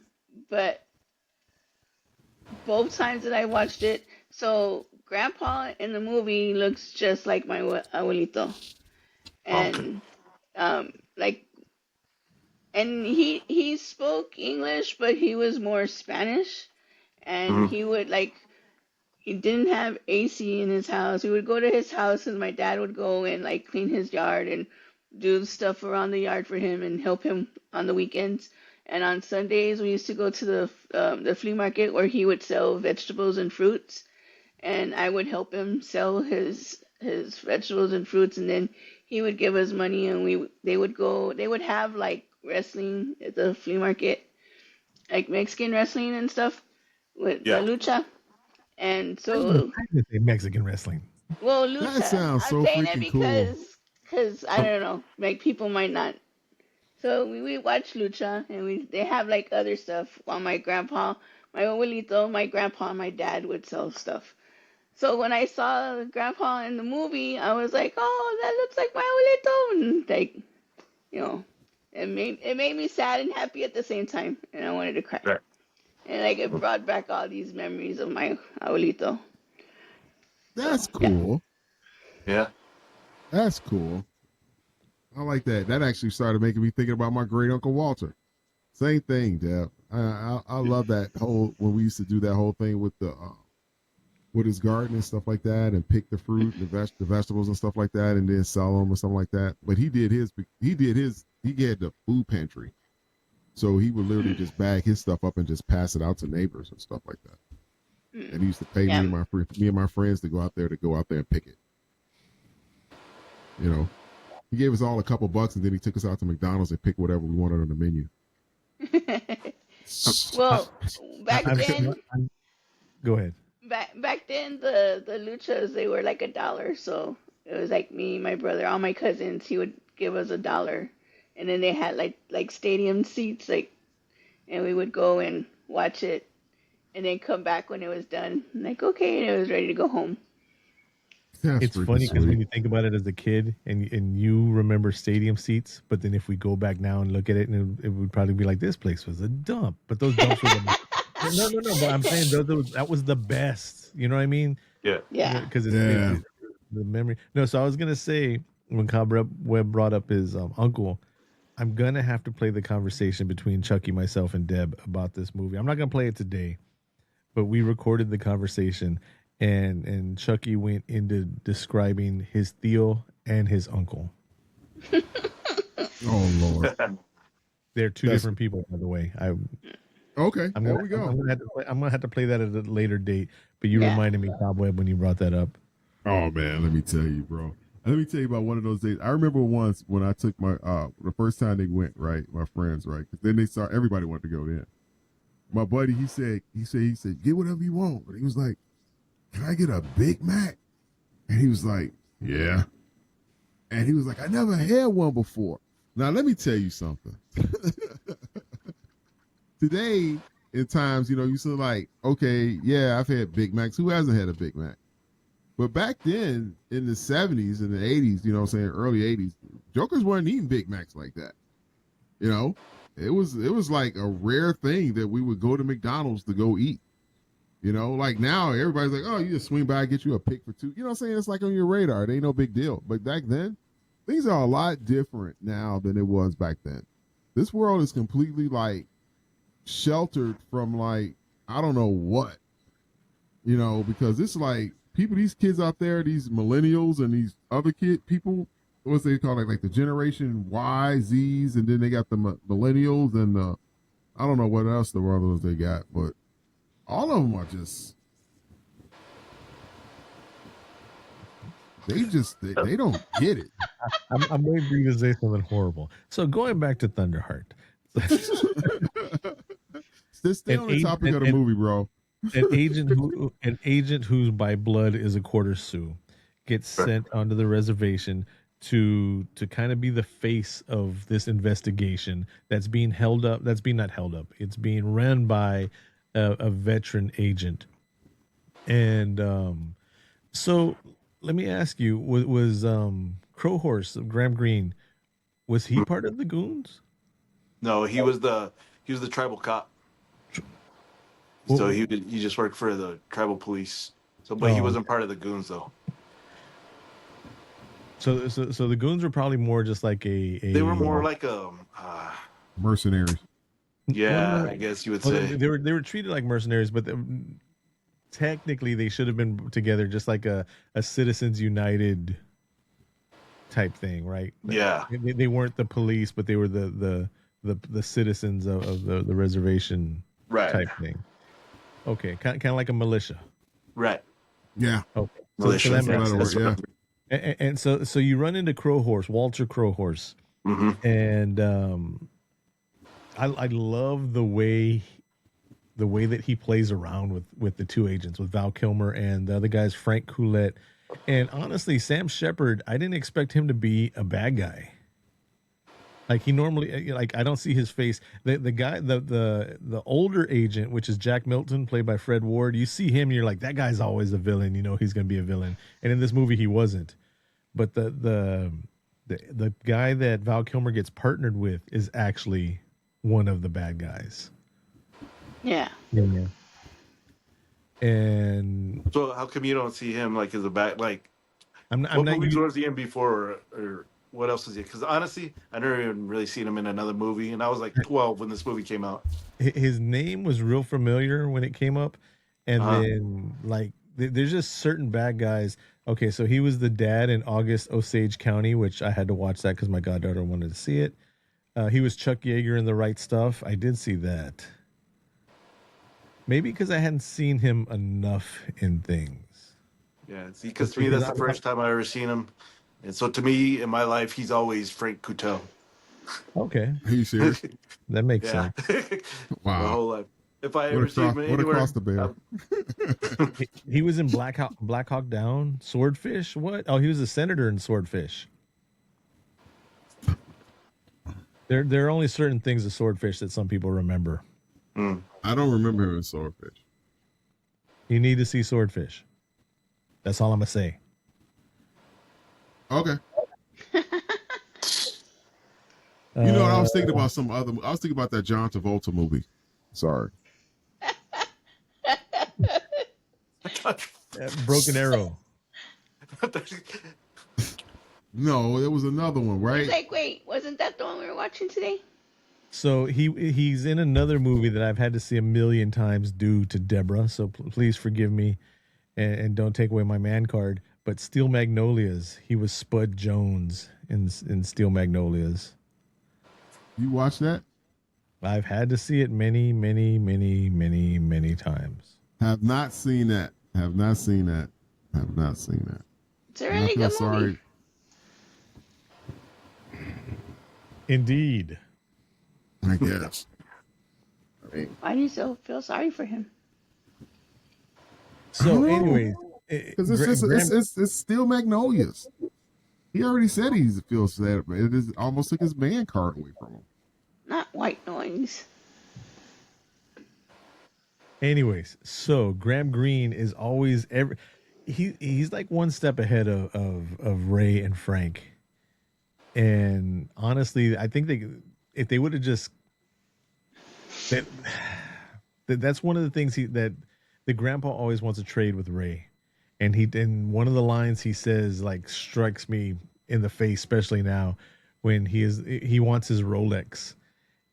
but both times that I watched it, so Grandpa in the movie looks just like my abuelito, Okay. and like, and he spoke English, but he was more Spanish, and Hmm. he would like he didn't have AC in his house. We would go to his house, and my dad would go and like clean his yard and do stuff around the yard for him and help him on the weekends. And on Sundays, we used to go to the flea market where he would sell vegetables and fruits, and I would help him sell his vegetables and fruits, and then he would give us money, and they would have like wrestling at the flea market, like Mexican wrestling and stuff with the Yeah. lucha. And I didn't so, say Mexican wrestling. well, That lucha. sounds I'm so saying it freaking cool. because I don't know, like people might not. So we watch lucha, and they have like other stuff. While my abuelito, my grandpa, and my dad would sell stuff. So when I saw grandpa in the movie, I was like, oh, that looks like my abuelito, and like, you know, it made me sad and happy at the same time, and I wanted to cry. Right. And like it brought back all these memories of my abuelito. So That's yeah. cool. Yeah. That's cool. I like that. That actually started making me thinking about my great uncle Walter. Same thing, Deb. I love that whole when we used to do that whole thing with his garden and stuff like that, and pick the fruit, the vegetables and stuff like that, and then sell them or something like that. But he had the food pantry, so he would literally just bag his stuff up and just pass it out to neighbors and stuff like that. And he used to pay Yeah. me and my friends to go out there and pick it. You know, he gave us all a couple bucks, and then he took us out to McDonald's and picked whatever we wanted on the menu. Well, back I'm sure. then, Go ahead. back then the luchas they were like $1, so it was like me, my brother, all my cousins. He would give us $1, and then they had like stadium seats, like, and we would go and watch it, and then come back when it was done. Like okay, and it was ready to go home. That's It's freaking funny because sweet. when you think about it as a kid and you remember stadium seats, but then if we go back now and look at it, and it would probably be like this place was a dump. But those dumps were no. But I'm saying that was the best. You know what I mean? Yeah. Yeah. Because Yeah. the memory. No, so I was gonna say when Cobweb brought up his uncle, I'm gonna have to play the conversation between Chucky, myself, and Deb about this movie. I'm not gonna play it today, but we recorded the conversation, and Chucky went into describing his Theo and his uncle. Oh Lord. They're two That's- different people, by the way. Okay, I'm there gonna, we go. I'm gonna have to play that at a later date. But you Yeah. reminded me, Cobweb, when you brought that up. Oh man, let me tell you, bro. Let me tell you about one of those days. I remember once when I took my the first time they went, right, my friends, right, because then they saw everybody wanted to go then. My buddy, he said, get whatever you want, but he was like, can I get a Big Mac? And he was like, yeah. And he was like, I never had one before. Now let me tell you something. Today, in times, you say like, okay, yeah, I've had Big Macs. Who hasn't had a Big Mac? But back then, in the 70s and the 80s, you know what I'm saying, early 80s, jokers weren't eating Big Macs like that. You know, it was like a rare thing that we would go to McDonald's to go eat. You know, like now everybody's like, oh, you just swing by, get you a pick for $2. You know what I'm saying? It's like on your radar. It ain't no big deal. But back then, things are a lot different now than it was back then. This world is completely like sheltered from like, I don't know what, because it's like these kids out there, these millennials and these other people, what's they call it, like the generation Y, Zs, and then they got the millennials and I don't know what else the others they got, but all of them are just, they don't get it. I'm waiting for you to say something horrible. So going back to Thunderheart, Stay on the topic of the movie, bro. an agent who by blood is a quarter Sioux gets sent onto the reservation to kind of be the face of this investigation that's being held up. That's being not held up. It's being run by a veteran agent. And so let me ask you: was Crowhorse Graham Greene, was he part of the goons? No, he was the tribal cop. So he just worked for the tribal police. So, but he wasn't part of the goons though. So the goons were probably more just like They were more like mercenaries. Yeah, I guess you would say they were treated like mercenaries, but technically they should have been together, just like a Citizens United type thing, right? Yeah, they weren't the police, but they were the citizens of the reservation, right? Type thing. Okay, kind of like a militia, right? Yeah. Okay, militia. And so you run into Crowhorse, Walter Crowhorse, and I love the way that he plays around with the two agents, with Val Kilmer and the other guy's Frank Coulette. And honestly, Sam Shepard, I didn't expect him to be a bad guy. Like he normally, like I don't see his face. The guy, the older agent, which is Jack Milton, played by Fred Ward. You see him, and you're like, that guy's always a villain. You know he's going to be a villain. And in this movie, he wasn't. But the guy that Val Kilmer gets partnered with is actually one of the bad guys. Yeah. And so, how come you don't see him like as a bad like? I'm what not. Movies was he in before, or what else was he? Because honestly, I never even really seen him in another movie, and I was like 12 when this movie came out. His name was real familiar when it came up, and then like there's just certain bad guys. Okay, so he was the dad in August Osage County, which I had to watch that because my goddaughter wanted to see it. He was Chuck Yeager in The Right Stuff. I did see that. Maybe because I hadn't seen him enough in things. Yeah, see, because to me that's the first time I ever seen him, and so to me in my life he's always Frank Couteau. Okay, are you serious? That makes sense. Wow, my whole life. If I ever see him anywhere, across the bear. He was in Black Hawk Down, Swordfish. What? Oh, he was a senator in Swordfish. There are only certain things of Swordfish that some people remember. I don't remember him in Swordfish. You need to see Swordfish. That's all I'm gonna say. Okay. You know what I was thinking about? I was thinking about that John Travolta movie. Sorry. Broken Arrow. No, there was another one, right? Like, wait, wasn't that the one we were watching today? So he's in another movie that I've had to see a million times due to Deborah. So please forgive me, and don't take away my man card. But Steel Magnolias, he was Spud Jones in Steel Magnolias. You watched that? I've had to see it many, many, many, many, many times. Have not seen that. Have not seen that. Have not seen that. It's a really good movie. Indeed. I guess. Why do you feel sorry for him? So, anyways, because it's Steel Magnolias. He already said he feels sad. It is almost took his man card away from him. Not white noise. Anyways, so Graham Greene is always he's like one step ahead of Ray and Frank. And honestly, I think if they would have just that's one of the things that the grandpa always wants to trade with Ray. And one of the lines he says like strikes me in the face, especially now when he wants his Rolex,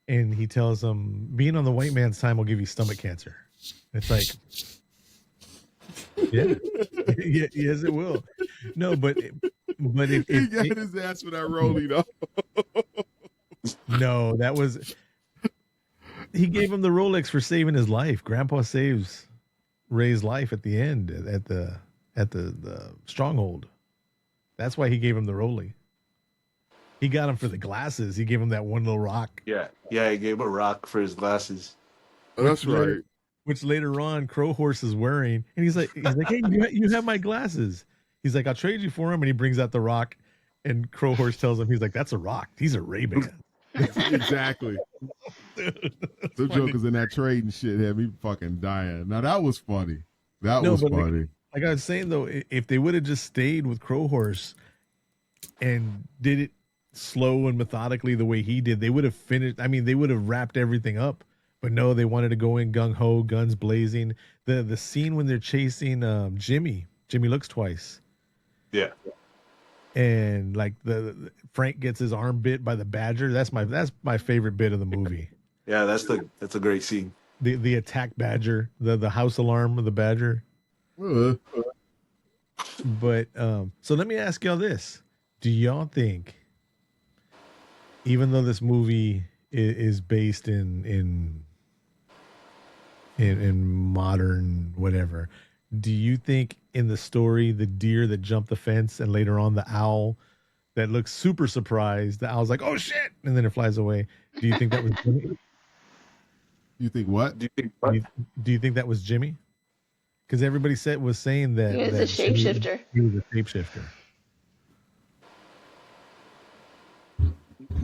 and he tells him being on the white man's time will give you stomach cancer. It's like, yeah, yes, it will. No, but he got his ass for that rolling though. No, that was he gave him the Rolex for saving his life. Grandpa saves Ray's life at the end at the stronghold. That's why he gave him the Rollie. He got him for the glasses. He gave him that one little rock. Yeah, he gave him a rock for his glasses. That's right. Which later on, Crowhorse is wearing, and he's like, hey, you have my glasses. He's like, I'll trade you for him, and he brings out the rock, and Crowhorse tells him, he's like, that's a rock. These are Ray-Ban. Exactly. The jokers in that trading shit had me fucking dying. Now that was funny. That was funny. Like I was saying though, if they would have just stayed with Crowhorse and did it slow and methodically the way he did, they would have finished. I mean, they would have wrapped everything up. But no, they wanted to go in gung ho, guns blazing. The scene when they're chasing Jimmy looks twice. Yeah. And like the Frank gets his arm bit by the badger. That's my favorite bit of the movie. Yeah, that's a great scene. The attack badger, the house alarm of the badger. But so let me ask y'all this: do y'all think, even though this movie is based in modern whatever, do you think in the story the deer that jumped the fence and later on the owl that looks super surprised, the owl's like, oh shit, and then it flies away, do you think that was Jimmy? You think what? Do you think what? Do you think that was Jimmy? Because everybody was saying that He was a shapeshifter. He was a shapeshifter.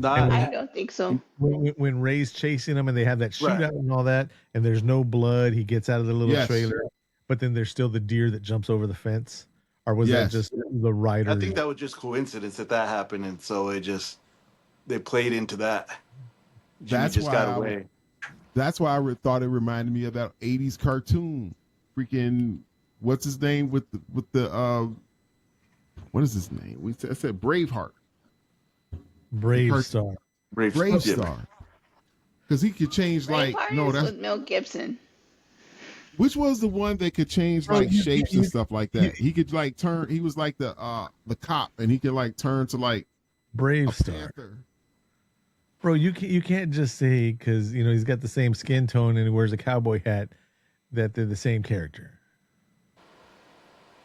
I don't think so. When Ray's chasing him and they have that shootout and all that, and there's no blood, he gets out of the little trailer, but then there's still the deer that jumps over the fence. Or was that just the rider? I think that was just coincidence that happened, and so they played into that. Jimmy got away. That's why I thought it reminded me of that 80s cartoon. Freaking, what's his name with the what is his name? I said Braveheart. Brave Star. Brave Star. Because he could change that's with Mel Gibson. Which was the one that could change shapes and stuff like that? He could turn. He was like the cop, and he could turn to Brave Star. Panther. Bro, you can't just say because he's got the same skin tone and he wears a cowboy hat that they're the same character.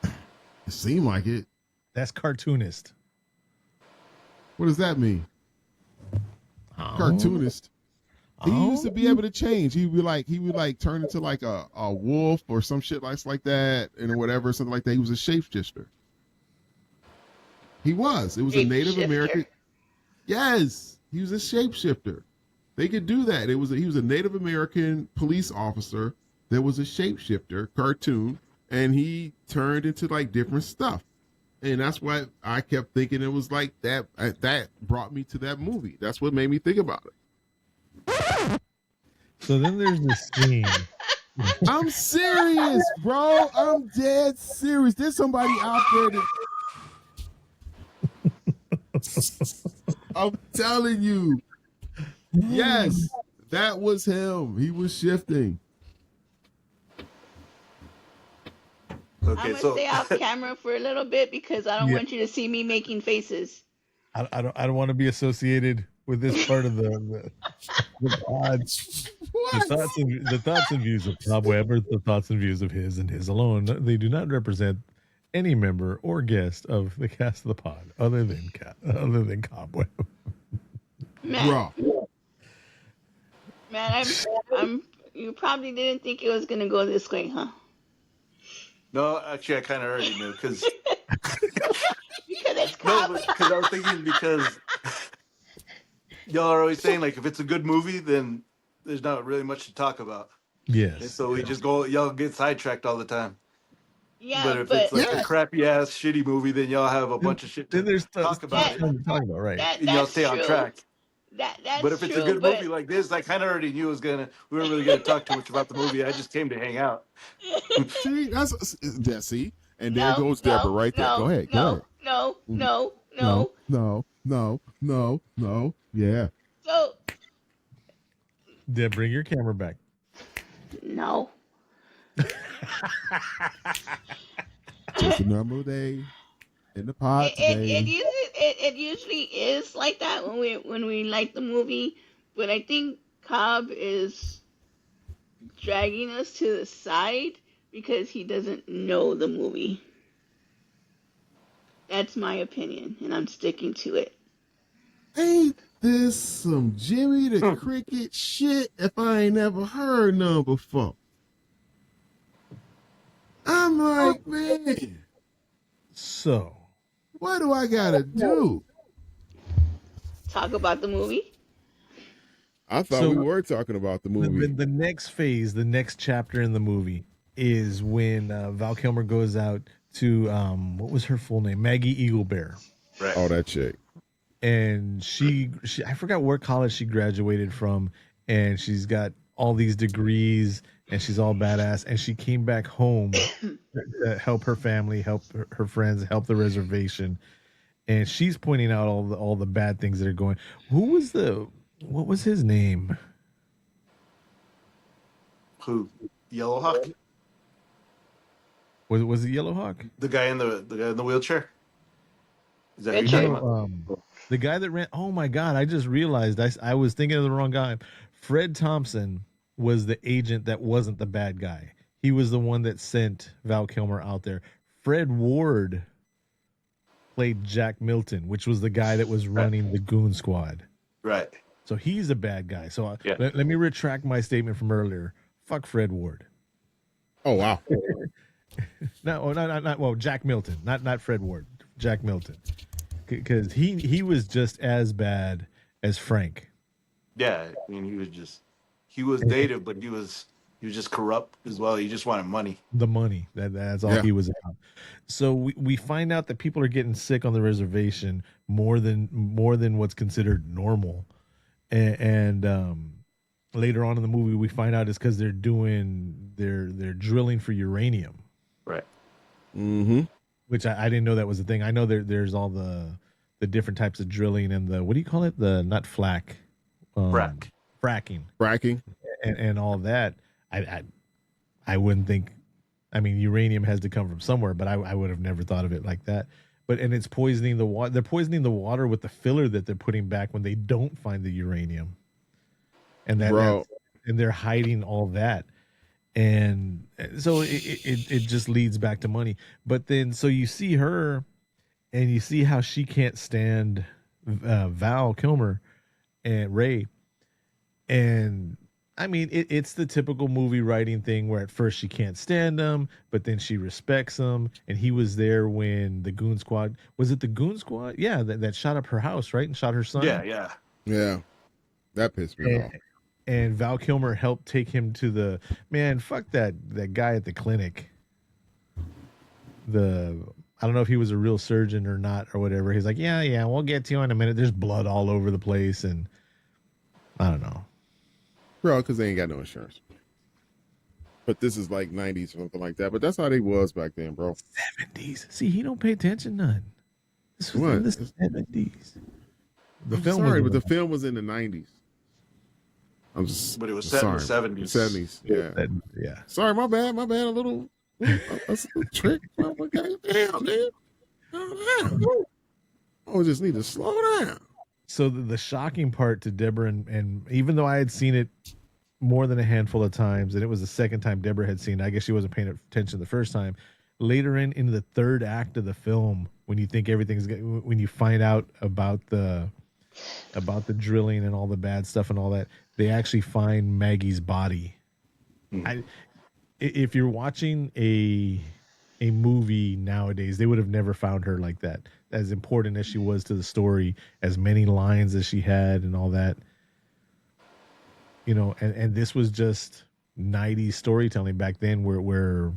It seemed like it. That's cartoonist. What does that mean? Cartoonist. He used to be able to change. He would turn into a wolf or some shit like that, and whatever, something like that. He was a shapeshifter. He was. It was a Native American. Yes, he was a shapeshifter. They could do that. He was a Native American police officer that was a shapeshifter cartoon, and he turned into different stuff. And that's why I kept thinking it was like that. That brought me to that movie. That's what made me think about it. So then there's this scene. I'm serious, bro. I'm dead serious. There's somebody out there I'm telling you. Yes, that was him. He was shifting. Okay, I'm gonna stay off camera for a little bit because I don't want you to see me making faces. I don't want to be associated with this part of the pod. The thoughts and views of Cobweb are the thoughts and views of his and his alone. They do not represent any member or guest of the cast of the pod other than Cobweb. Man, I'm. You probably didn't think it was gonna go this way, huh? No, actually, I kind of already knew because it's Cobb. No, because I was thinking because y'all are always saying if it's a good movie, then there's not really much to talk about. Yes. And so we just y'all get sidetracked all the time. Yeah, but if it's a crappy ass shitty movie, then y'all have a bunch of shit to talk about. Right? And y'all stay on track. That's but if it's a good movie like this, I kind of already knew we weren't really gonna talk too much about the movie. I just came to hang out. See, see, and there goes Deborah right there. Go ahead. No. Yeah. So, Deb, bring your camera back. No. Just a normal day in the pod today. It usually is like that when we like the movie, but I think Cobb is dragging us to the side because he doesn't know the movie. That's my opinion, and I'm sticking to it. Ain't this some Jimmy the Cricket shit if I ain't never heard none before? I'm like, man, So, what do I gotta do? Talk about the movie. I thought we were talking about the movie. the next phase, the next chapter in the movie is when Val Kilmer goes out to what was her full name? Maggie Eaglebear. Right. Oh, that chick. And she I forgot where college she graduated from, and she's got all these degrees and she's all badass, and she came back home to help her family, help her friends, help the reservation, and she's pointing out all the bad things that are going. What was his name? Who? Yellowhawk? Was it Yellowhawk? The guy in the wheelchair? Is that who Red you're Shirt. talking about? The guy that ran. Oh my God! I just realized I was thinking of the wrong guy. Fred Thompson was the agent that wasn't the bad guy. He was the one that sent Val Kilmer out there. Fred Ward played Jack Milton, which was the guy that was running the Goon Squad. Right. So he's a bad guy. So Yeah. let me retract my statement from earlier. Fuck Fred Ward. Oh, wow. No, not well, Jack Milton, not Fred Ward, Jack Milton, because he was just as bad as Frank. Yeah. I mean, he was native, but he was just corrupt as well. He just wanted money. The money, that's all he was about. So we find out that people are getting sick on the reservation more than what's considered normal, and later on in the movie we find out it's because they're drilling for uranium. Right. Mm-hmm. Which I didn't know that was a thing. I know there's all the different types of drilling and the, what do you call it? The not flack, fracking, and all that. I wouldn't think. I mean, uranium has to come from somewhere, but I would have never thought of it like that. But and it's poisoning the water. They're poisoning the water with the filler that they're putting back when they don't find the uranium, and and they're hiding all that. And so it just leads back to money. But then, so you see her and you see how she can't stand Val Kilmer and Ray. And I mean, it's the typical movie writing thing where at first she can't stand him, but then she respects him. And he was there when the Goon Squad, was it the Goon Squad? Yeah, that shot up her house, right? And shot her son. Yeah. That pissed me off. And Val Kilmer helped take him to the, man, fuck that guy at the clinic. I don't know if he was a real surgeon or not or whatever. He's like, yeah, we'll get to you in a minute. There's blood all over the place. And I don't know. Bro, because they ain't got no insurance. But this is like 90s or something like that. But that's how they was back then, bro. 70s. See, he don't pay attention none. This was in the 70s. The film was in the 90s. But it was set in the 70s. 70s, yeah. Yeah. Sorry, my bad. A little that's a trick. Damn, dude. I just need to slow down. So the shocking part to Deborah, and even though I had seen it more than a handful of times, and it was the second time Deborah had seen it, I guess she wasn't paying attention the first time. Later in the third act of the film, when you think when you find out about the drilling and all the bad stuff and all that, they actually find Maggie's body. If you're watching a movie nowadays, they would have never found her like that. As important as she was to the story, as many lines as she had and all that. You know, and this was just 90s storytelling back then where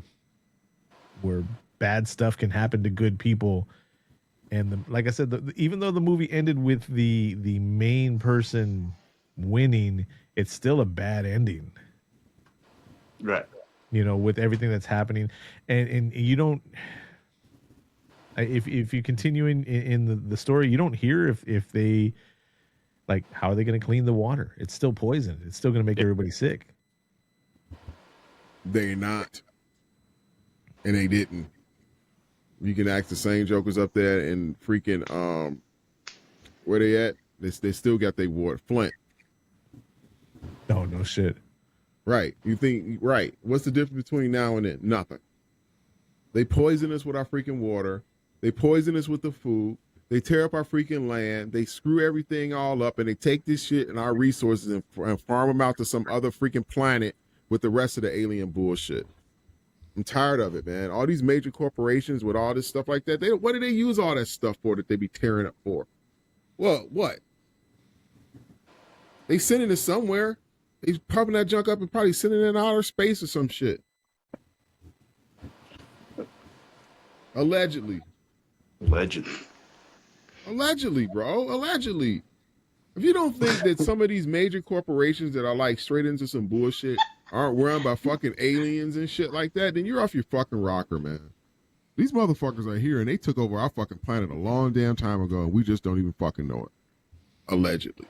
bad stuff can happen to good people. And like I said, even though the movie ended with the main person winning, it's still a bad ending. Right. You know, with everything that's happening, and you don't. If you continue in the story, you don't hear if they, like, how are they going to clean the water? It's still poison. It's still going to make everybody sick. They're not, and they didn't. You can ask the same jokers up there in freaking where they at? They still got their water. Flint. Oh, no shit. Right. You think, right. What's the difference between now and then? Nothing. They poison us with our freaking water. They poison us with the food. They tear up our freaking land. They screw everything all up, and they take this shit and our resources and farm them out to some other freaking planet with the rest of the alien bullshit. I'm tired of it, man. All these major corporations with all this stuff like that. What do they use all that stuff for that they be tearing up for? Well, what? They sending it somewhere. They pumping that junk up and probably sending it in outer space or some shit. Allegedly. Allegedly, bro. Allegedly. If you don't think that some of these major corporations that are like straight into some bullshit aren't run by fucking aliens and shit like that, then you're off your fucking rocker, man. These motherfuckers are here and they took over our fucking planet a long damn time ago and we just don't even fucking know it. Allegedly.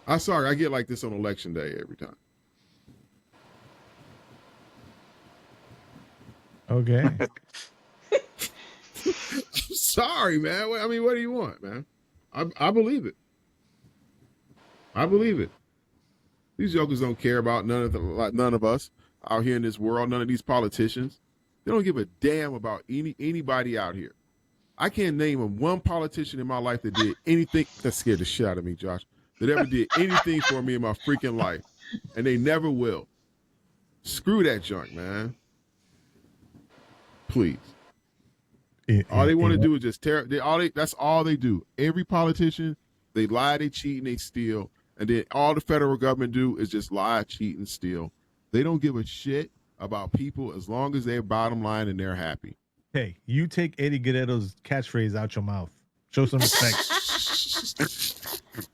I'm sorry, I get like this on election day every time. Okay. I'm sorry, man. I mean, what do you want, man? I believe it. I believe it. These jokers don't care about none of us out here in this world. None of these politicians. They don't give a damn about anybody out here. I can't name one politician in my life that did anything. That scared the shit out of me, Josh. That ever did anything for me in my freaking life, and they never will. Screw that junk, man. Please. All they want to do is just tear. That's all they do. Every politician, they lie, they cheat, and they steal. And then all the federal government do is just lie, cheat, and steal. They don't give a shit about people as long as they're bottom line and they're happy. Hey, you take Eddie Guerrero's catchphrase out your mouth. Show some respect.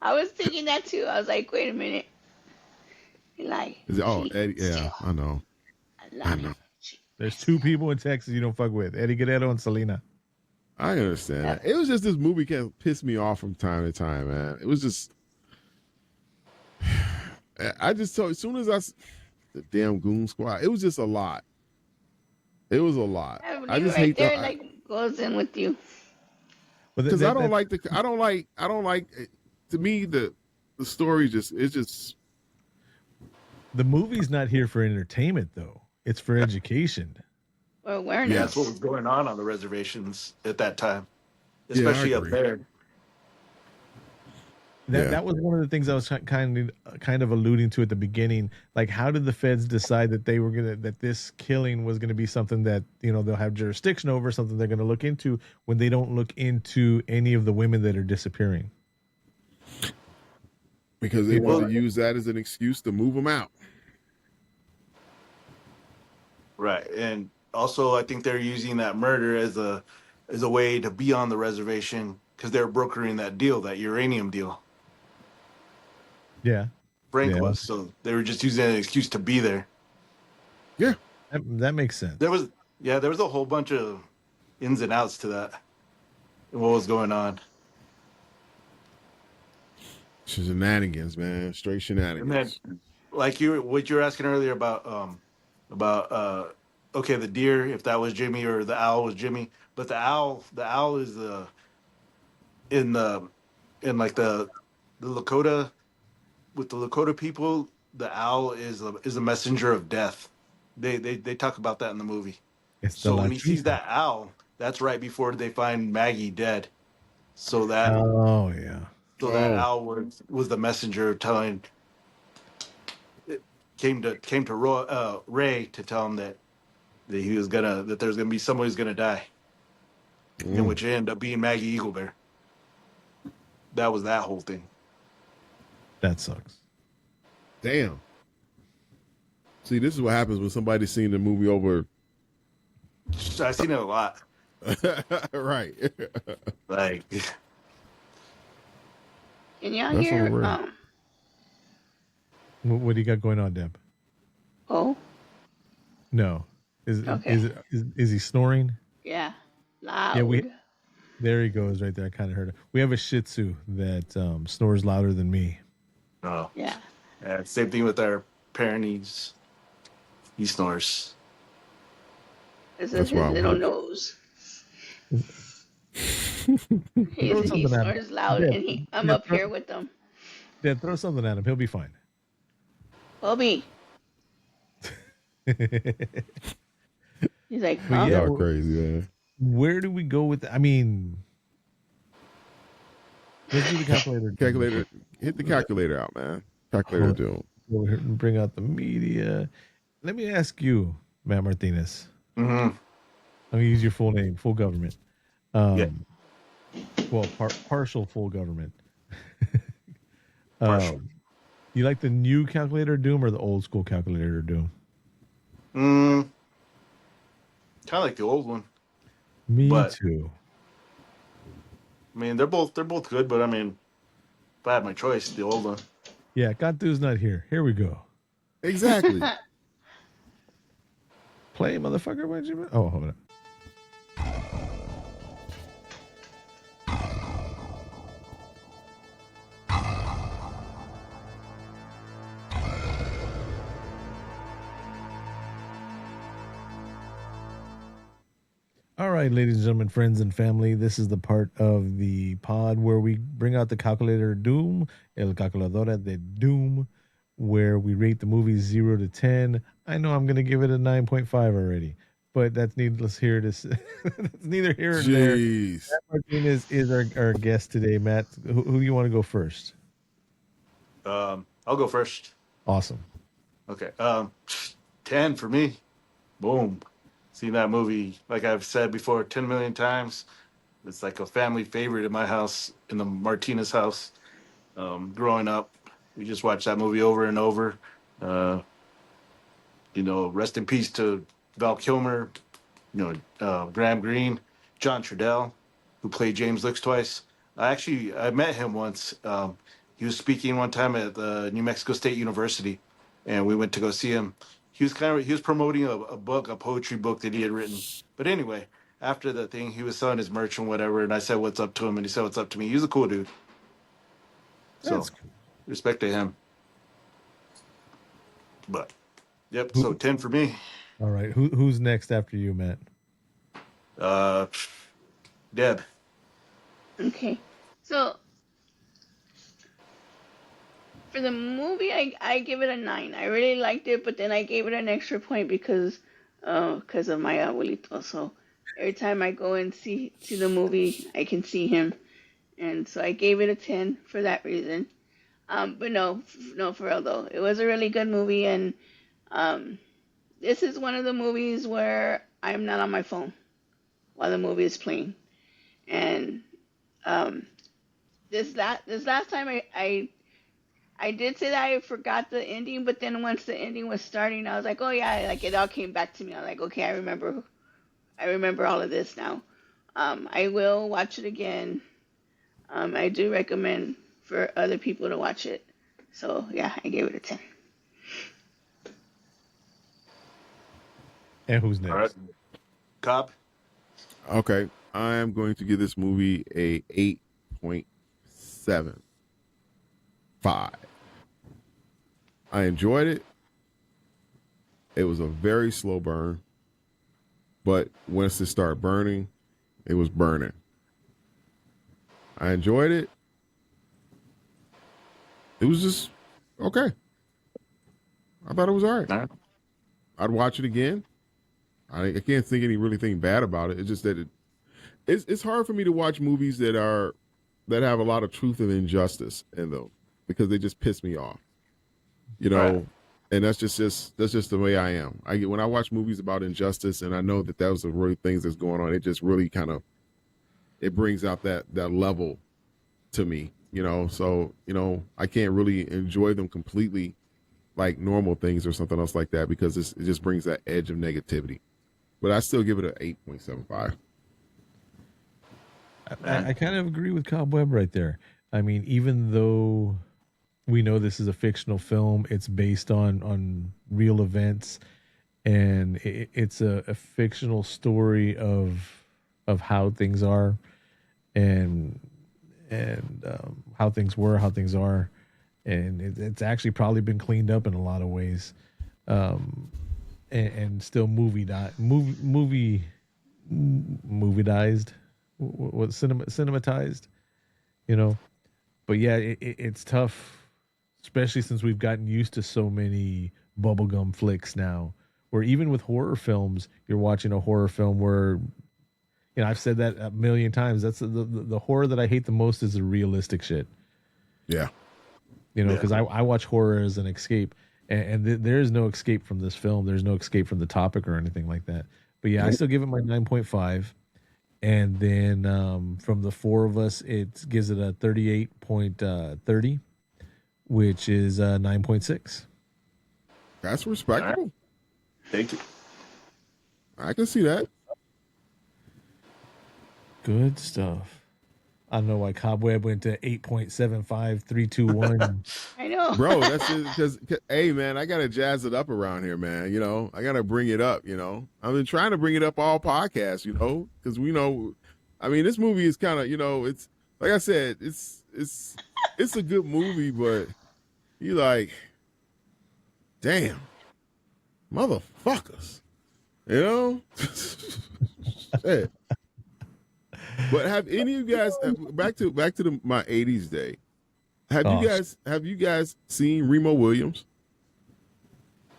I was thinking that too. I was like, wait a minute. Like, Eddie, yeah, I know. I know. There's two people in Texas you don't fuck with, Eddie Guerrero and Selena. I understand that. It was just this movie can piss me off from time to time, man. It was just, I just told, as soon as the damn Goon Squad, it was just a lot. It was a lot. I just hate that. Like goes in with you. Because I don't like, to me, the story it's just. The movie's not here for entertainment, though. It's for education. Or awareness. Yeah, that's what was going on the reservations at that time, especially up there. That was one of the things I was kind of alluding to at the beginning. Like, how did the feds decide that that this killing was gonna be something that they'll have jurisdiction over, something they're gonna look into, when they don't look into any of the women that are disappearing? Because they want to use that as an excuse to move them out. Right, and also I think they're using that murder as a way to be on the reservation because they're brokering that deal, that uranium deal. Yeah, Frank was, so they were just using an excuse to be there. Yeah, that makes sense. There was a whole bunch of ins and outs to that, and what was going on. Shenanigans, man, straight shenanigans. And then, like what you were asking earlier about okay, the deer, if that was Jimmy, or the owl was Jimmy, but the owl is in like the Lakota, with the Lakota people, the owl is a messenger of death. They talk about that in the movie. So when he sees that owl, that's right before they find Maggie dead. So that that owl was the messenger telling. Came to Ray to tell him that there's gonna be somebody who's gonna die, in which it ended up being Maggie Eaglebear. That was that whole thing. That sucks. Damn. See, this is what happens when somebody's seen the movie over. I've seen it a lot. Right. Like. Can y'all hear? What do you got going on, Deb? Oh. No. Is he snoring? Yeah. Loud. Yeah, there he goes right there. I kind of heard it. We have a Shih Tzu that snores louder than me. Oh. Yeah. Yeah. Same thing with our parent. He snores. It's his little nose. he snores loud, and I'm up here with him. Yeah, throw something at him. He'll be fine. Bobby. He's like, huh? Y'all crazy, man. where do we go with? I mean, let's do the calculator. Calculator, hit the calculator out, man. Calculator Hold doom. Go ahead and bring out the media. Let me ask you, Matt Martinez. Mm-hmm. I'm gonna use your full name, full government. Yeah. Well, partial full government. Partial. You like the new calculator doom or the old school calculator doom? Kind of like the old one. Me But too. I mean, they're both good. But I mean, if I had my choice, the old one. Yeah, Gatu's not here. Here we go. Exactly. Play, motherfucker. What'd you? Oh, hold on. All right, ladies and gentlemen, friends and family, this is the part of the pod where we bring out the calculator doom, el calculadora de doom, where we rate the movies 0 to 10. I know I'm going to give it a 9.5 already, but that's needless here to that's neither here nor there. Jeez. Matt Martinez is our guest today. Matt, who do you want to go first? I'll go first. Awesome. Okay. 10 for me. Boom. Seen that movie, like I've said before, 10 million times. It's like a family favorite in my house, in the Martinez house. Growing up, we just watched that movie over and over. Rest in peace to Val Kilmer, Graham Greene, John Trudell, who played James Licks twice. I met him once. He was speaking one time at the New Mexico State University, and we went to go see him. He was promoting a poetry book that he had written. But anyway, after the thing, he was selling his merch and whatever, and I said what's up to him, and he said what's up to me. He was a cool dude. So That's cool. respect to him. But yep, so 10 for me. All right. Who's next after you, Matt? Deb. Okay. So for the movie, I give it a 9. I really liked it, but then I gave it an extra point because of my abuelito. So every time I go and see the movie, I can see him, and so I gave it a 10 for that reason. But no, for real though, it was a really good movie, and this is one of the movies where I'm not on my phone while the movie is playing, and this last time I did say that I forgot the ending, but then once the ending was starting, I was like, oh yeah, like it all came back to me. I was like, okay, I remember all of this now. I will watch it again. I do recommend for other people to watch it. So yeah, I gave it a 10. And who's next? All right. Cobb. Okay. I am going to give this movie a 8.75. I enjoyed it. It was a very slow burn, but once it started burning, it was burning. I enjoyed it. It was just okay. I thought it was all right. All right. I'd watch it again. I can't think anything bad about it. It's just that it's hard for me to watch movies that have a lot of truth and injustice in them because they just piss me off. Right. And that's just the way I am. When I watch movies about injustice and I know that was the real things that's going on, it just really it brings out that level to me, so, I can't really enjoy them completely like normal things or something else like that because it just brings that edge of negativity. But I still give it an 8.75. I kind of agree with Cobweb right there. I mean, even though we know this is a fictional film, it's based on real events, and it's a fictional story of how things are, and how things were, how things are, and it's actually probably been cleaned up in a lot of ways, and still moviedized, what cinematized, But yeah, it's tough, especially since we've gotten used to so many bubblegum flicks now, where even with horror films, you're watching a horror film where You know, I've said that a million times. That's the horror that I hate the most is the realistic shit. Yeah. You know, Yeah. because I watch horror as an escape, and there is no escape from this film. There's no escape from the topic or anything like that. But yeah, I still give it my 9.5. And then from the four of us, it gives it a 38.30, which is 9.6. That's respectable. Thank you. I can see that. Good stuff. I don't know why Cobweb went to 8.75321. I know. Bro, that's because, hey, man, I got to jazz it up around here, man. You know, I got to bring it up, you know. I've been trying to bring it up all podcasts, you know, because we know, I mean, this movie is kind of, you know, it's, like I said, it's a good movie, but you like, damn, motherfuckers, you know? Shit. But have any of you guys back to my 80s day? Have you guys seen Remo Williams?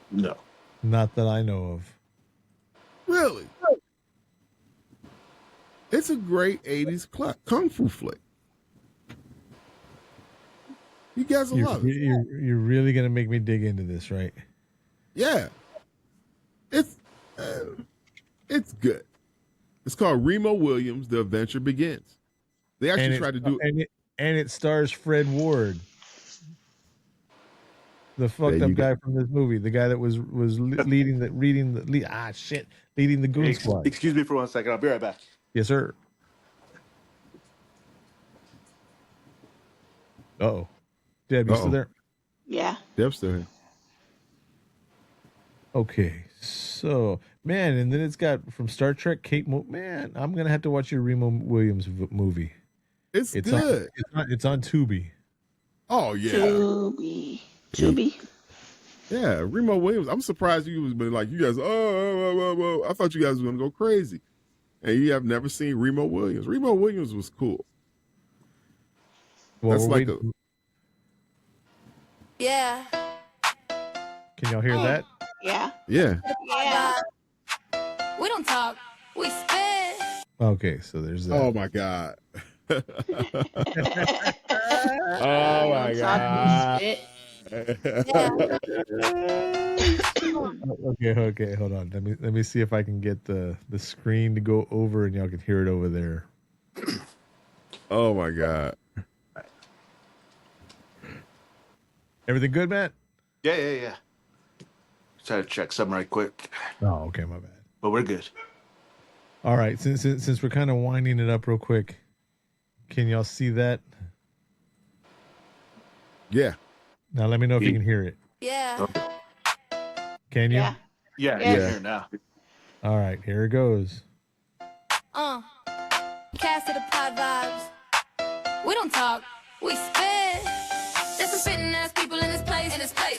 No. Not that I know of. Really? It's a great 80s kung fu flick. You guys will love it. You're really gonna make me dig into this, right? Yeah. It's good. It's called Remo Williams, The Adventure Begins. They actually tried to do it. And it stars Fred Ward, the fucked up guy from this movie, the guy that was leading the goon squad. Excuse me for 1 second. I'll be right back. Yes, sir. Uh-oh. Deb, you still there? Yeah. Deb's still here. Okay, so man, and then it's got from Star Trek, man, I'm gonna have to watch your Remo Williams movie. It's good. It's on Tubi. Oh yeah, Tubi. Yeah, Remo Williams. I'm surprised you was been like you guys. Oh, I thought you guys were gonna go crazy, and you have never seen Remo Williams. Remo Williams was cool. Well, that's like Yeah. Can y'all hear that? Yeah. Yeah. We don't talk. We spit. Okay, so there's that. Oh my god. Oh my god. Okay, hold on. Let me see if I can get the screen to go over and y'all can hear it over there. Oh my god. Everything good, Matt? Yeah. Try to check something right quick. Oh, okay, my bad. But we're good. All right, since we're kind of winding it up real quick, can y'all see that? Yeah. Now let me know if you can hear it. Yeah. Can you? Yeah. Yeah, Yes. you're here now. All right, here it goes. Cast of the pod vibes. We don't talk. We spit. There's some spitting ass people in this place.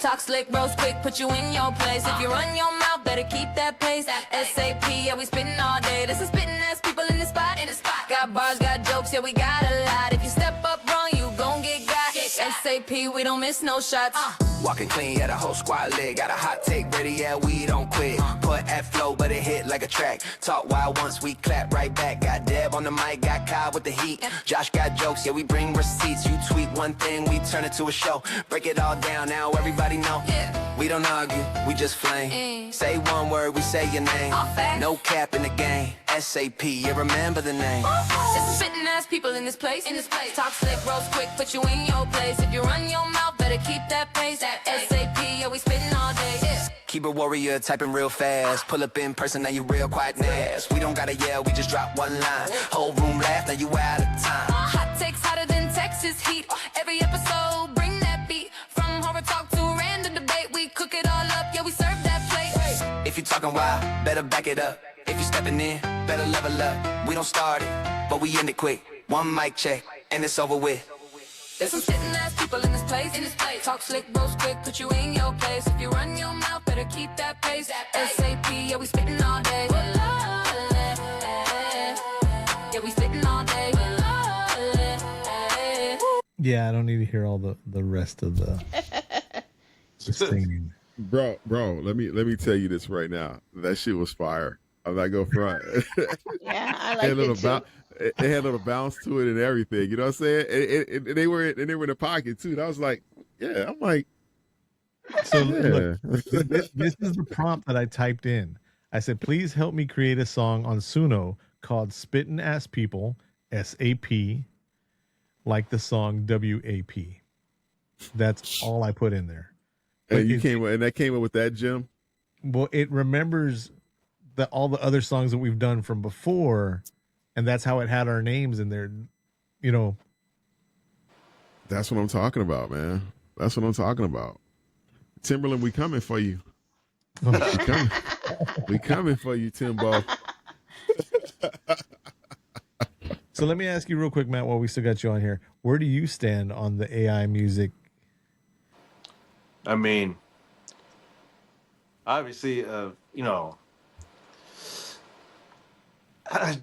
Talk slick, bros, quick, put you in your place. If you run your mouth, better keep that pace. SAP, yeah, we spitting all day. There's some spitting ass people in this spot. Got bars, got jokes, yeah, we got a lot. If you step up wrong, you gon' get got. SAP, we don't miss no shots. Walking clean, yeah, the whole squad lit. Got a hot take ready, yeah, we don't quit. Put that flow, but it hit like a track. Talk wild once, we clap right back. Got Deb on the mic, got Kyle with the heat. Josh got jokes, yeah, we bring receipts. You tweet one thing, we turn it to a show. Break it all down, now everybody know. We don't argue, we just flame. Say one word, we say your name. No cap in the game. SAP, yeah, remember the name. There's some spitting ass people in this place. Talk slick, bros, quick, put you in your place. If you run your mouth, better keep that pace. SAP, yeah, we spitting all day. Keyboard warrior, typing real fast. Pull up in person, now you real quiet and ass. We don't gotta yell, we just drop one line. Whole room laugh, now you out of time. Hot takes hotter than Texas heat. Every episode, bring that beat. From horror talk to random debate, we cook it all up, yeah, we serve that plate. If you talking wild, better back it up. If you stepping in, better level up. We don't start it, but we end it quick. One mic check, and it's over with. There's some spitting ass people in this place. Talk slick, bros, quick, put you in your place. If you run your mouth, better keep that pace. SAP, yeah, we spitting all day. Yeah, we spitting all day. Yeah, I don't need to hear all the rest of the singing. Bro, let me tell you this right now. That shit was fire. I'm not going front. Yeah, I It had liked a little it too. it had a little bounce to it and everything. You know what I'm saying? And they were in the pocket too. And I was like, yeah. I'm like, So look, yeah. this is the prompt that I typed in. I said, please help me create a song on Suno called Spittin' Ass People, SAP, like the song WAP. That's all I put in there. But And that came up with that, Jim. well, it remembers all the other songs that we've done from before, and that's how it had our names in there. You know, That's what I'm talking about, man. That's what I'm talking about. Timberland, we coming for you. We coming for you, Timbo. So let me ask you real quick, Matt, while we still got you on here. Where do you stand on the AI music? I mean, obviously, you know, I,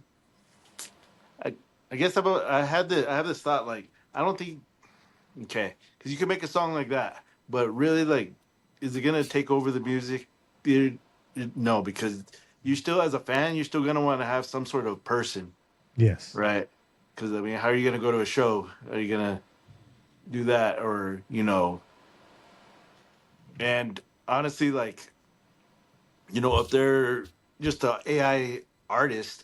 I guess I have this thought, like, I don't think, okay, because you can make a song like that, but really, like, is it gonna take over the music? No, because you still, as a fan, you're still gonna want to have some sort of person, Yes. right? Because I mean, how are you gonna go to a show? Are you gonna do that, or you know? And honestly, like, you know, if they're just a AI artist,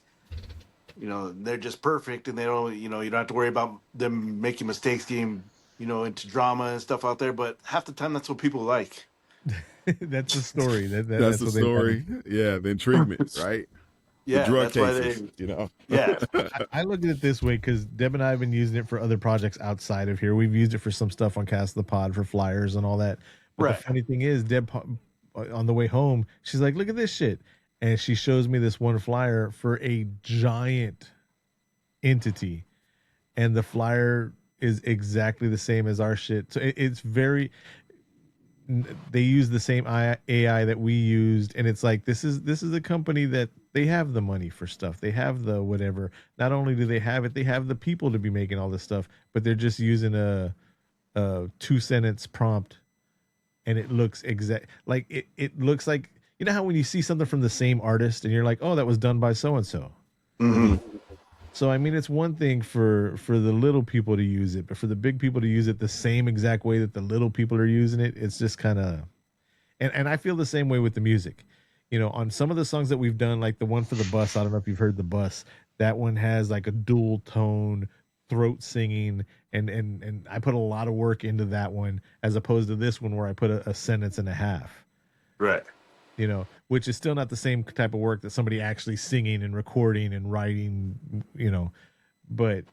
you know, they're just perfect and they don't, you know, you don't have to worry about them making mistakes, getting, you know, into drama and stuff out there. But half the time, that's what people like. That's the story. That's the what they story. Yeah, the intriguement, right? Yeah, The drug that's why cases, they, you know. yeah, I look at it this way because Deb and I have been using it for other projects outside of here. We've used it for some stuff on Cast the Pod for flyers and all that. But right. the funny thing is, Deb, on the way home, she's like, look at this shit. And she shows me this one flyer for a giant entity. And the flyer is exactly the same as our shit. So it's very, they use the same AI that we used, and it's like this is a company that they have the money for stuff. They have the whatever. Not only do they have it, they have the people to be making all this stuff, but they're just using a 2-sentence prompt, and it looks exact like it looks like, you know how when you see something from the same artist and you're like, oh, that was done by so and so. So I mean, it's one thing for the little people to use it, but for the big people to use it the same exact way that the little people are using it, it's just kind of. And I feel the same way with the music. You know, on some of the songs that we've done, like the one for the bus, I don't know if you've heard the bus. That one has like a dual tone, throat singing, and I put a lot of work into that one as opposed to this one where I put a sentence and a half. Right. You know, which is still not the same type of work that somebody actually singing and recording and writing, you know, but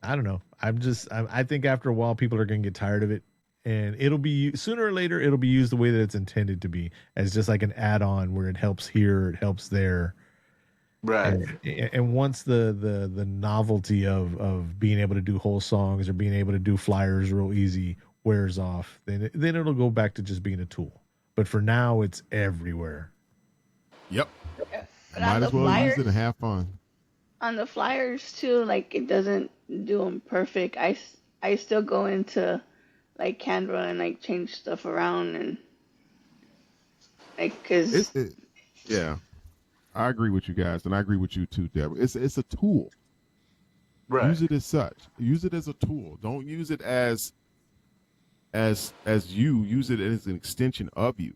I don't know. I think after a while, people are going to get tired of it, and it'll be sooner or later, it'll be used the way that it's intended to be, as just like an add-on where it helps here, it helps there. Right. And once the novelty of being able to do whole songs or being able to do flyers real easy wears off, then it'll go back to just being a tool. But for now, it's everywhere. Yep. Yeah. But Might on as the well flyers, use it and have fun. on the flyers too, like it doesn't do them perfect. I still go into like Canva and like change stuff around and like because Yeah, I agree with you guys, and I agree with you too, Deborah. It's a tool. Right. Use it as such. Use it as a tool. Don't use it as you. Use it as an extension of you.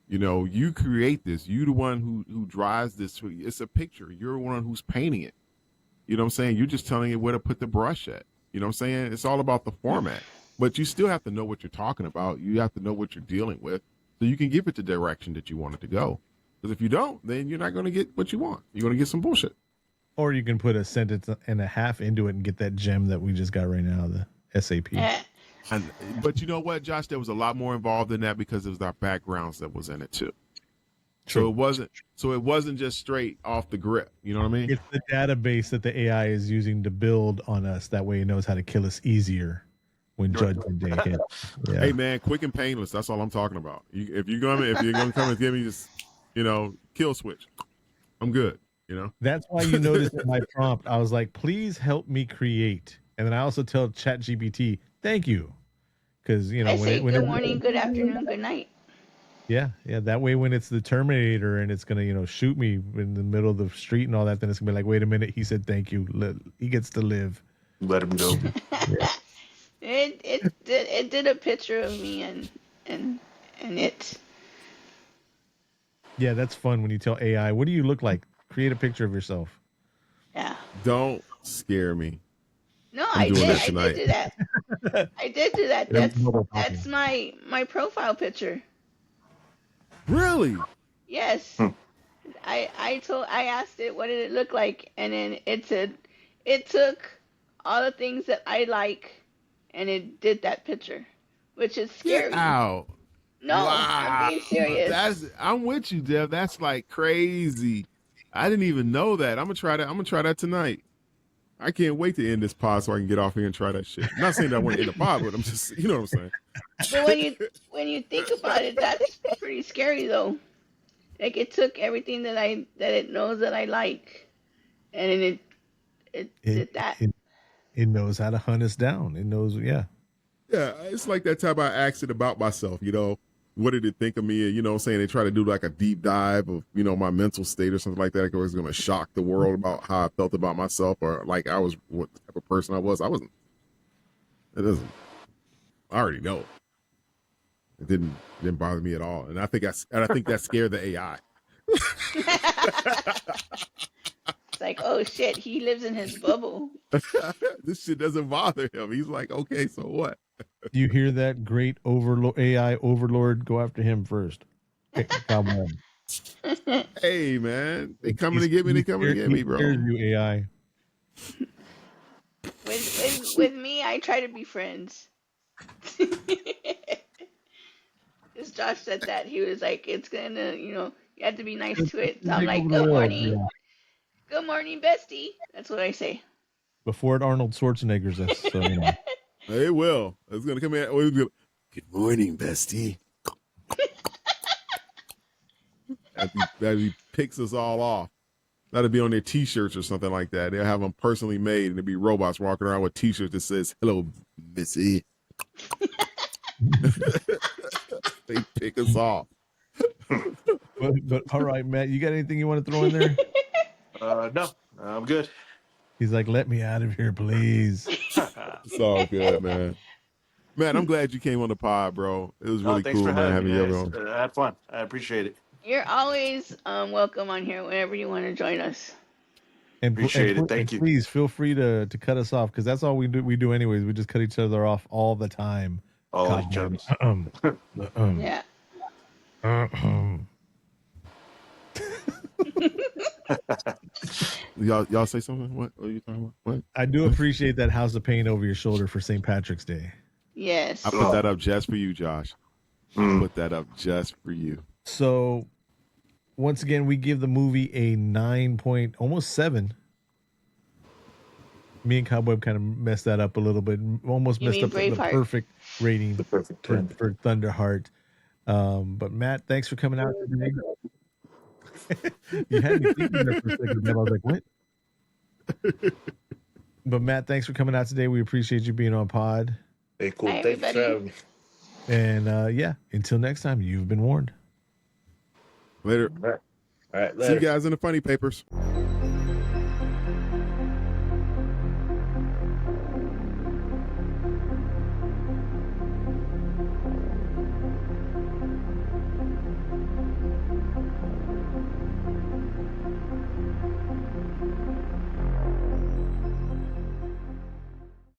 You know, you create this. You the one who drives this. It's a picture. You're the one who's painting it. You know what I'm saying? You're just telling it where to put the brush at. You know what I'm saying? It's all about the format. But you still have to know what you're talking about. You have to know what you're dealing with so you can give it the direction that you want it to go. Because if you don't, then you're not going to get what you want. You're going to get some bullshit. Or you can put a sentence and a half into it and get that gem that we just got right now, the SAP. But you know what, Josh? There was a lot more involved in that because it was our backgrounds that was in it too. True. So it wasn't just straight off the grip. You know what I mean? It's the database that the AI is using to build on us. That way it knows how to kill us easier when Judgment Day hits. Yeah. Hey man, quick and painless. That's all I'm talking about. If you're gonna come and give me this, kill switch, I'm good. That's why you noticed in my prompt, I was like, please help me create. And then I also tell ChatGPT, thank you. Because, I say good morning, good afternoon, good night. Yeah, yeah. That way, when it's the Terminator and it's gonna, shoot me in the middle of the street and all that, then it's gonna be like, wait a minute. He said thank you. He gets to live. Let him go. It did a picture of me and it. Yeah, that's fun when you tell AI, what do you look like? Create a picture of yourself. Yeah. Don't scare me. No, I'm I doing did. that tonight. I did do that. I did do that. That's my profile picture. Really? Yes. I asked it what did it look like, and then it said it took all the things that I like, and it did that picture, which is scary. Get out. No, Wow. I'm being serious. I'm with you, Dev. That's like crazy. I didn't even know that. I'm gonna try that. I'm gonna try that tonight. I can't wait to end this pod so I can get off here and try that shit. I'm not saying that I want to end the pod, but I'm just, you know what I'm saying. But when you think about it, that's pretty scary though. Like it took everything that it knows that I like, and then it did that. It knows how to hunt us down. It knows, yeah. Yeah, it's like that time I asked it about myself, what did it think of me? You know what I'm saying? They try to do like a deep dive of, my mental state or something like that. It was going to shock the world about how I felt about myself or like I was, what type of person I was. I wasn't. It doesn't. I already know. It didn't bother me at all. And I think that scared the AI. It's like, oh shit, he lives in his bubble. This shit doesn't bother him. He's like, okay, so what? You hear that great AI overlord? Go after him first. Cobweb. Hey, man, they coming to get me. They coming to get me, bro. Here's you, AI. With me, I try to be friends. Because Josh said that he was like, it's gonna, you have to be nice to it. So I'm like, good morning, good morning, bestie. That's what I say. Before it Arnold Schwarzenegger's us, so It will. It's gonna come in. Good morning, bestie. as he picks us all off. That'll be on their T-shirts or something like that. They'll have them personally made, and there'll be robots walking around with T-shirts that says "Hello, Missy." They pick us off. But all right, Matt, you got anything you want to throw in there? No, I'm good. He's like, let me out of here, please. It's all good, man. Man, I'm glad you came on the pod, bro. It was really thanks cool, for man, having having me, you guys. on. I had fun. I appreciate it. You're always welcome on here whenever you want to join us. And Appreciate it. Thank you. Please feel free to cut us off because that's all we do. We do anyways. We just cut each other off all the time. All each other. Yeah. Y'all say something? What are you talking about? What? I do appreciate that house of pain over your shoulder for St. Patrick's Day. Yes. I put that up just for you, Josh. Put that up just for you. So once again, we give the movie a 9 almost 7. Me and Cobweb kind of messed that up a little bit. Almost messed up the perfect rating for Thunderheart. But Matt, thanks for coming out today. You had me thinking there for a second. I was like, what? But Matt, thanks for coming out today. We appreciate you being on pod. Hey, cool. Hi, Thanks for having me. And yeah, until next time, you've been warned. Later. All right. See you guys in the funny papers.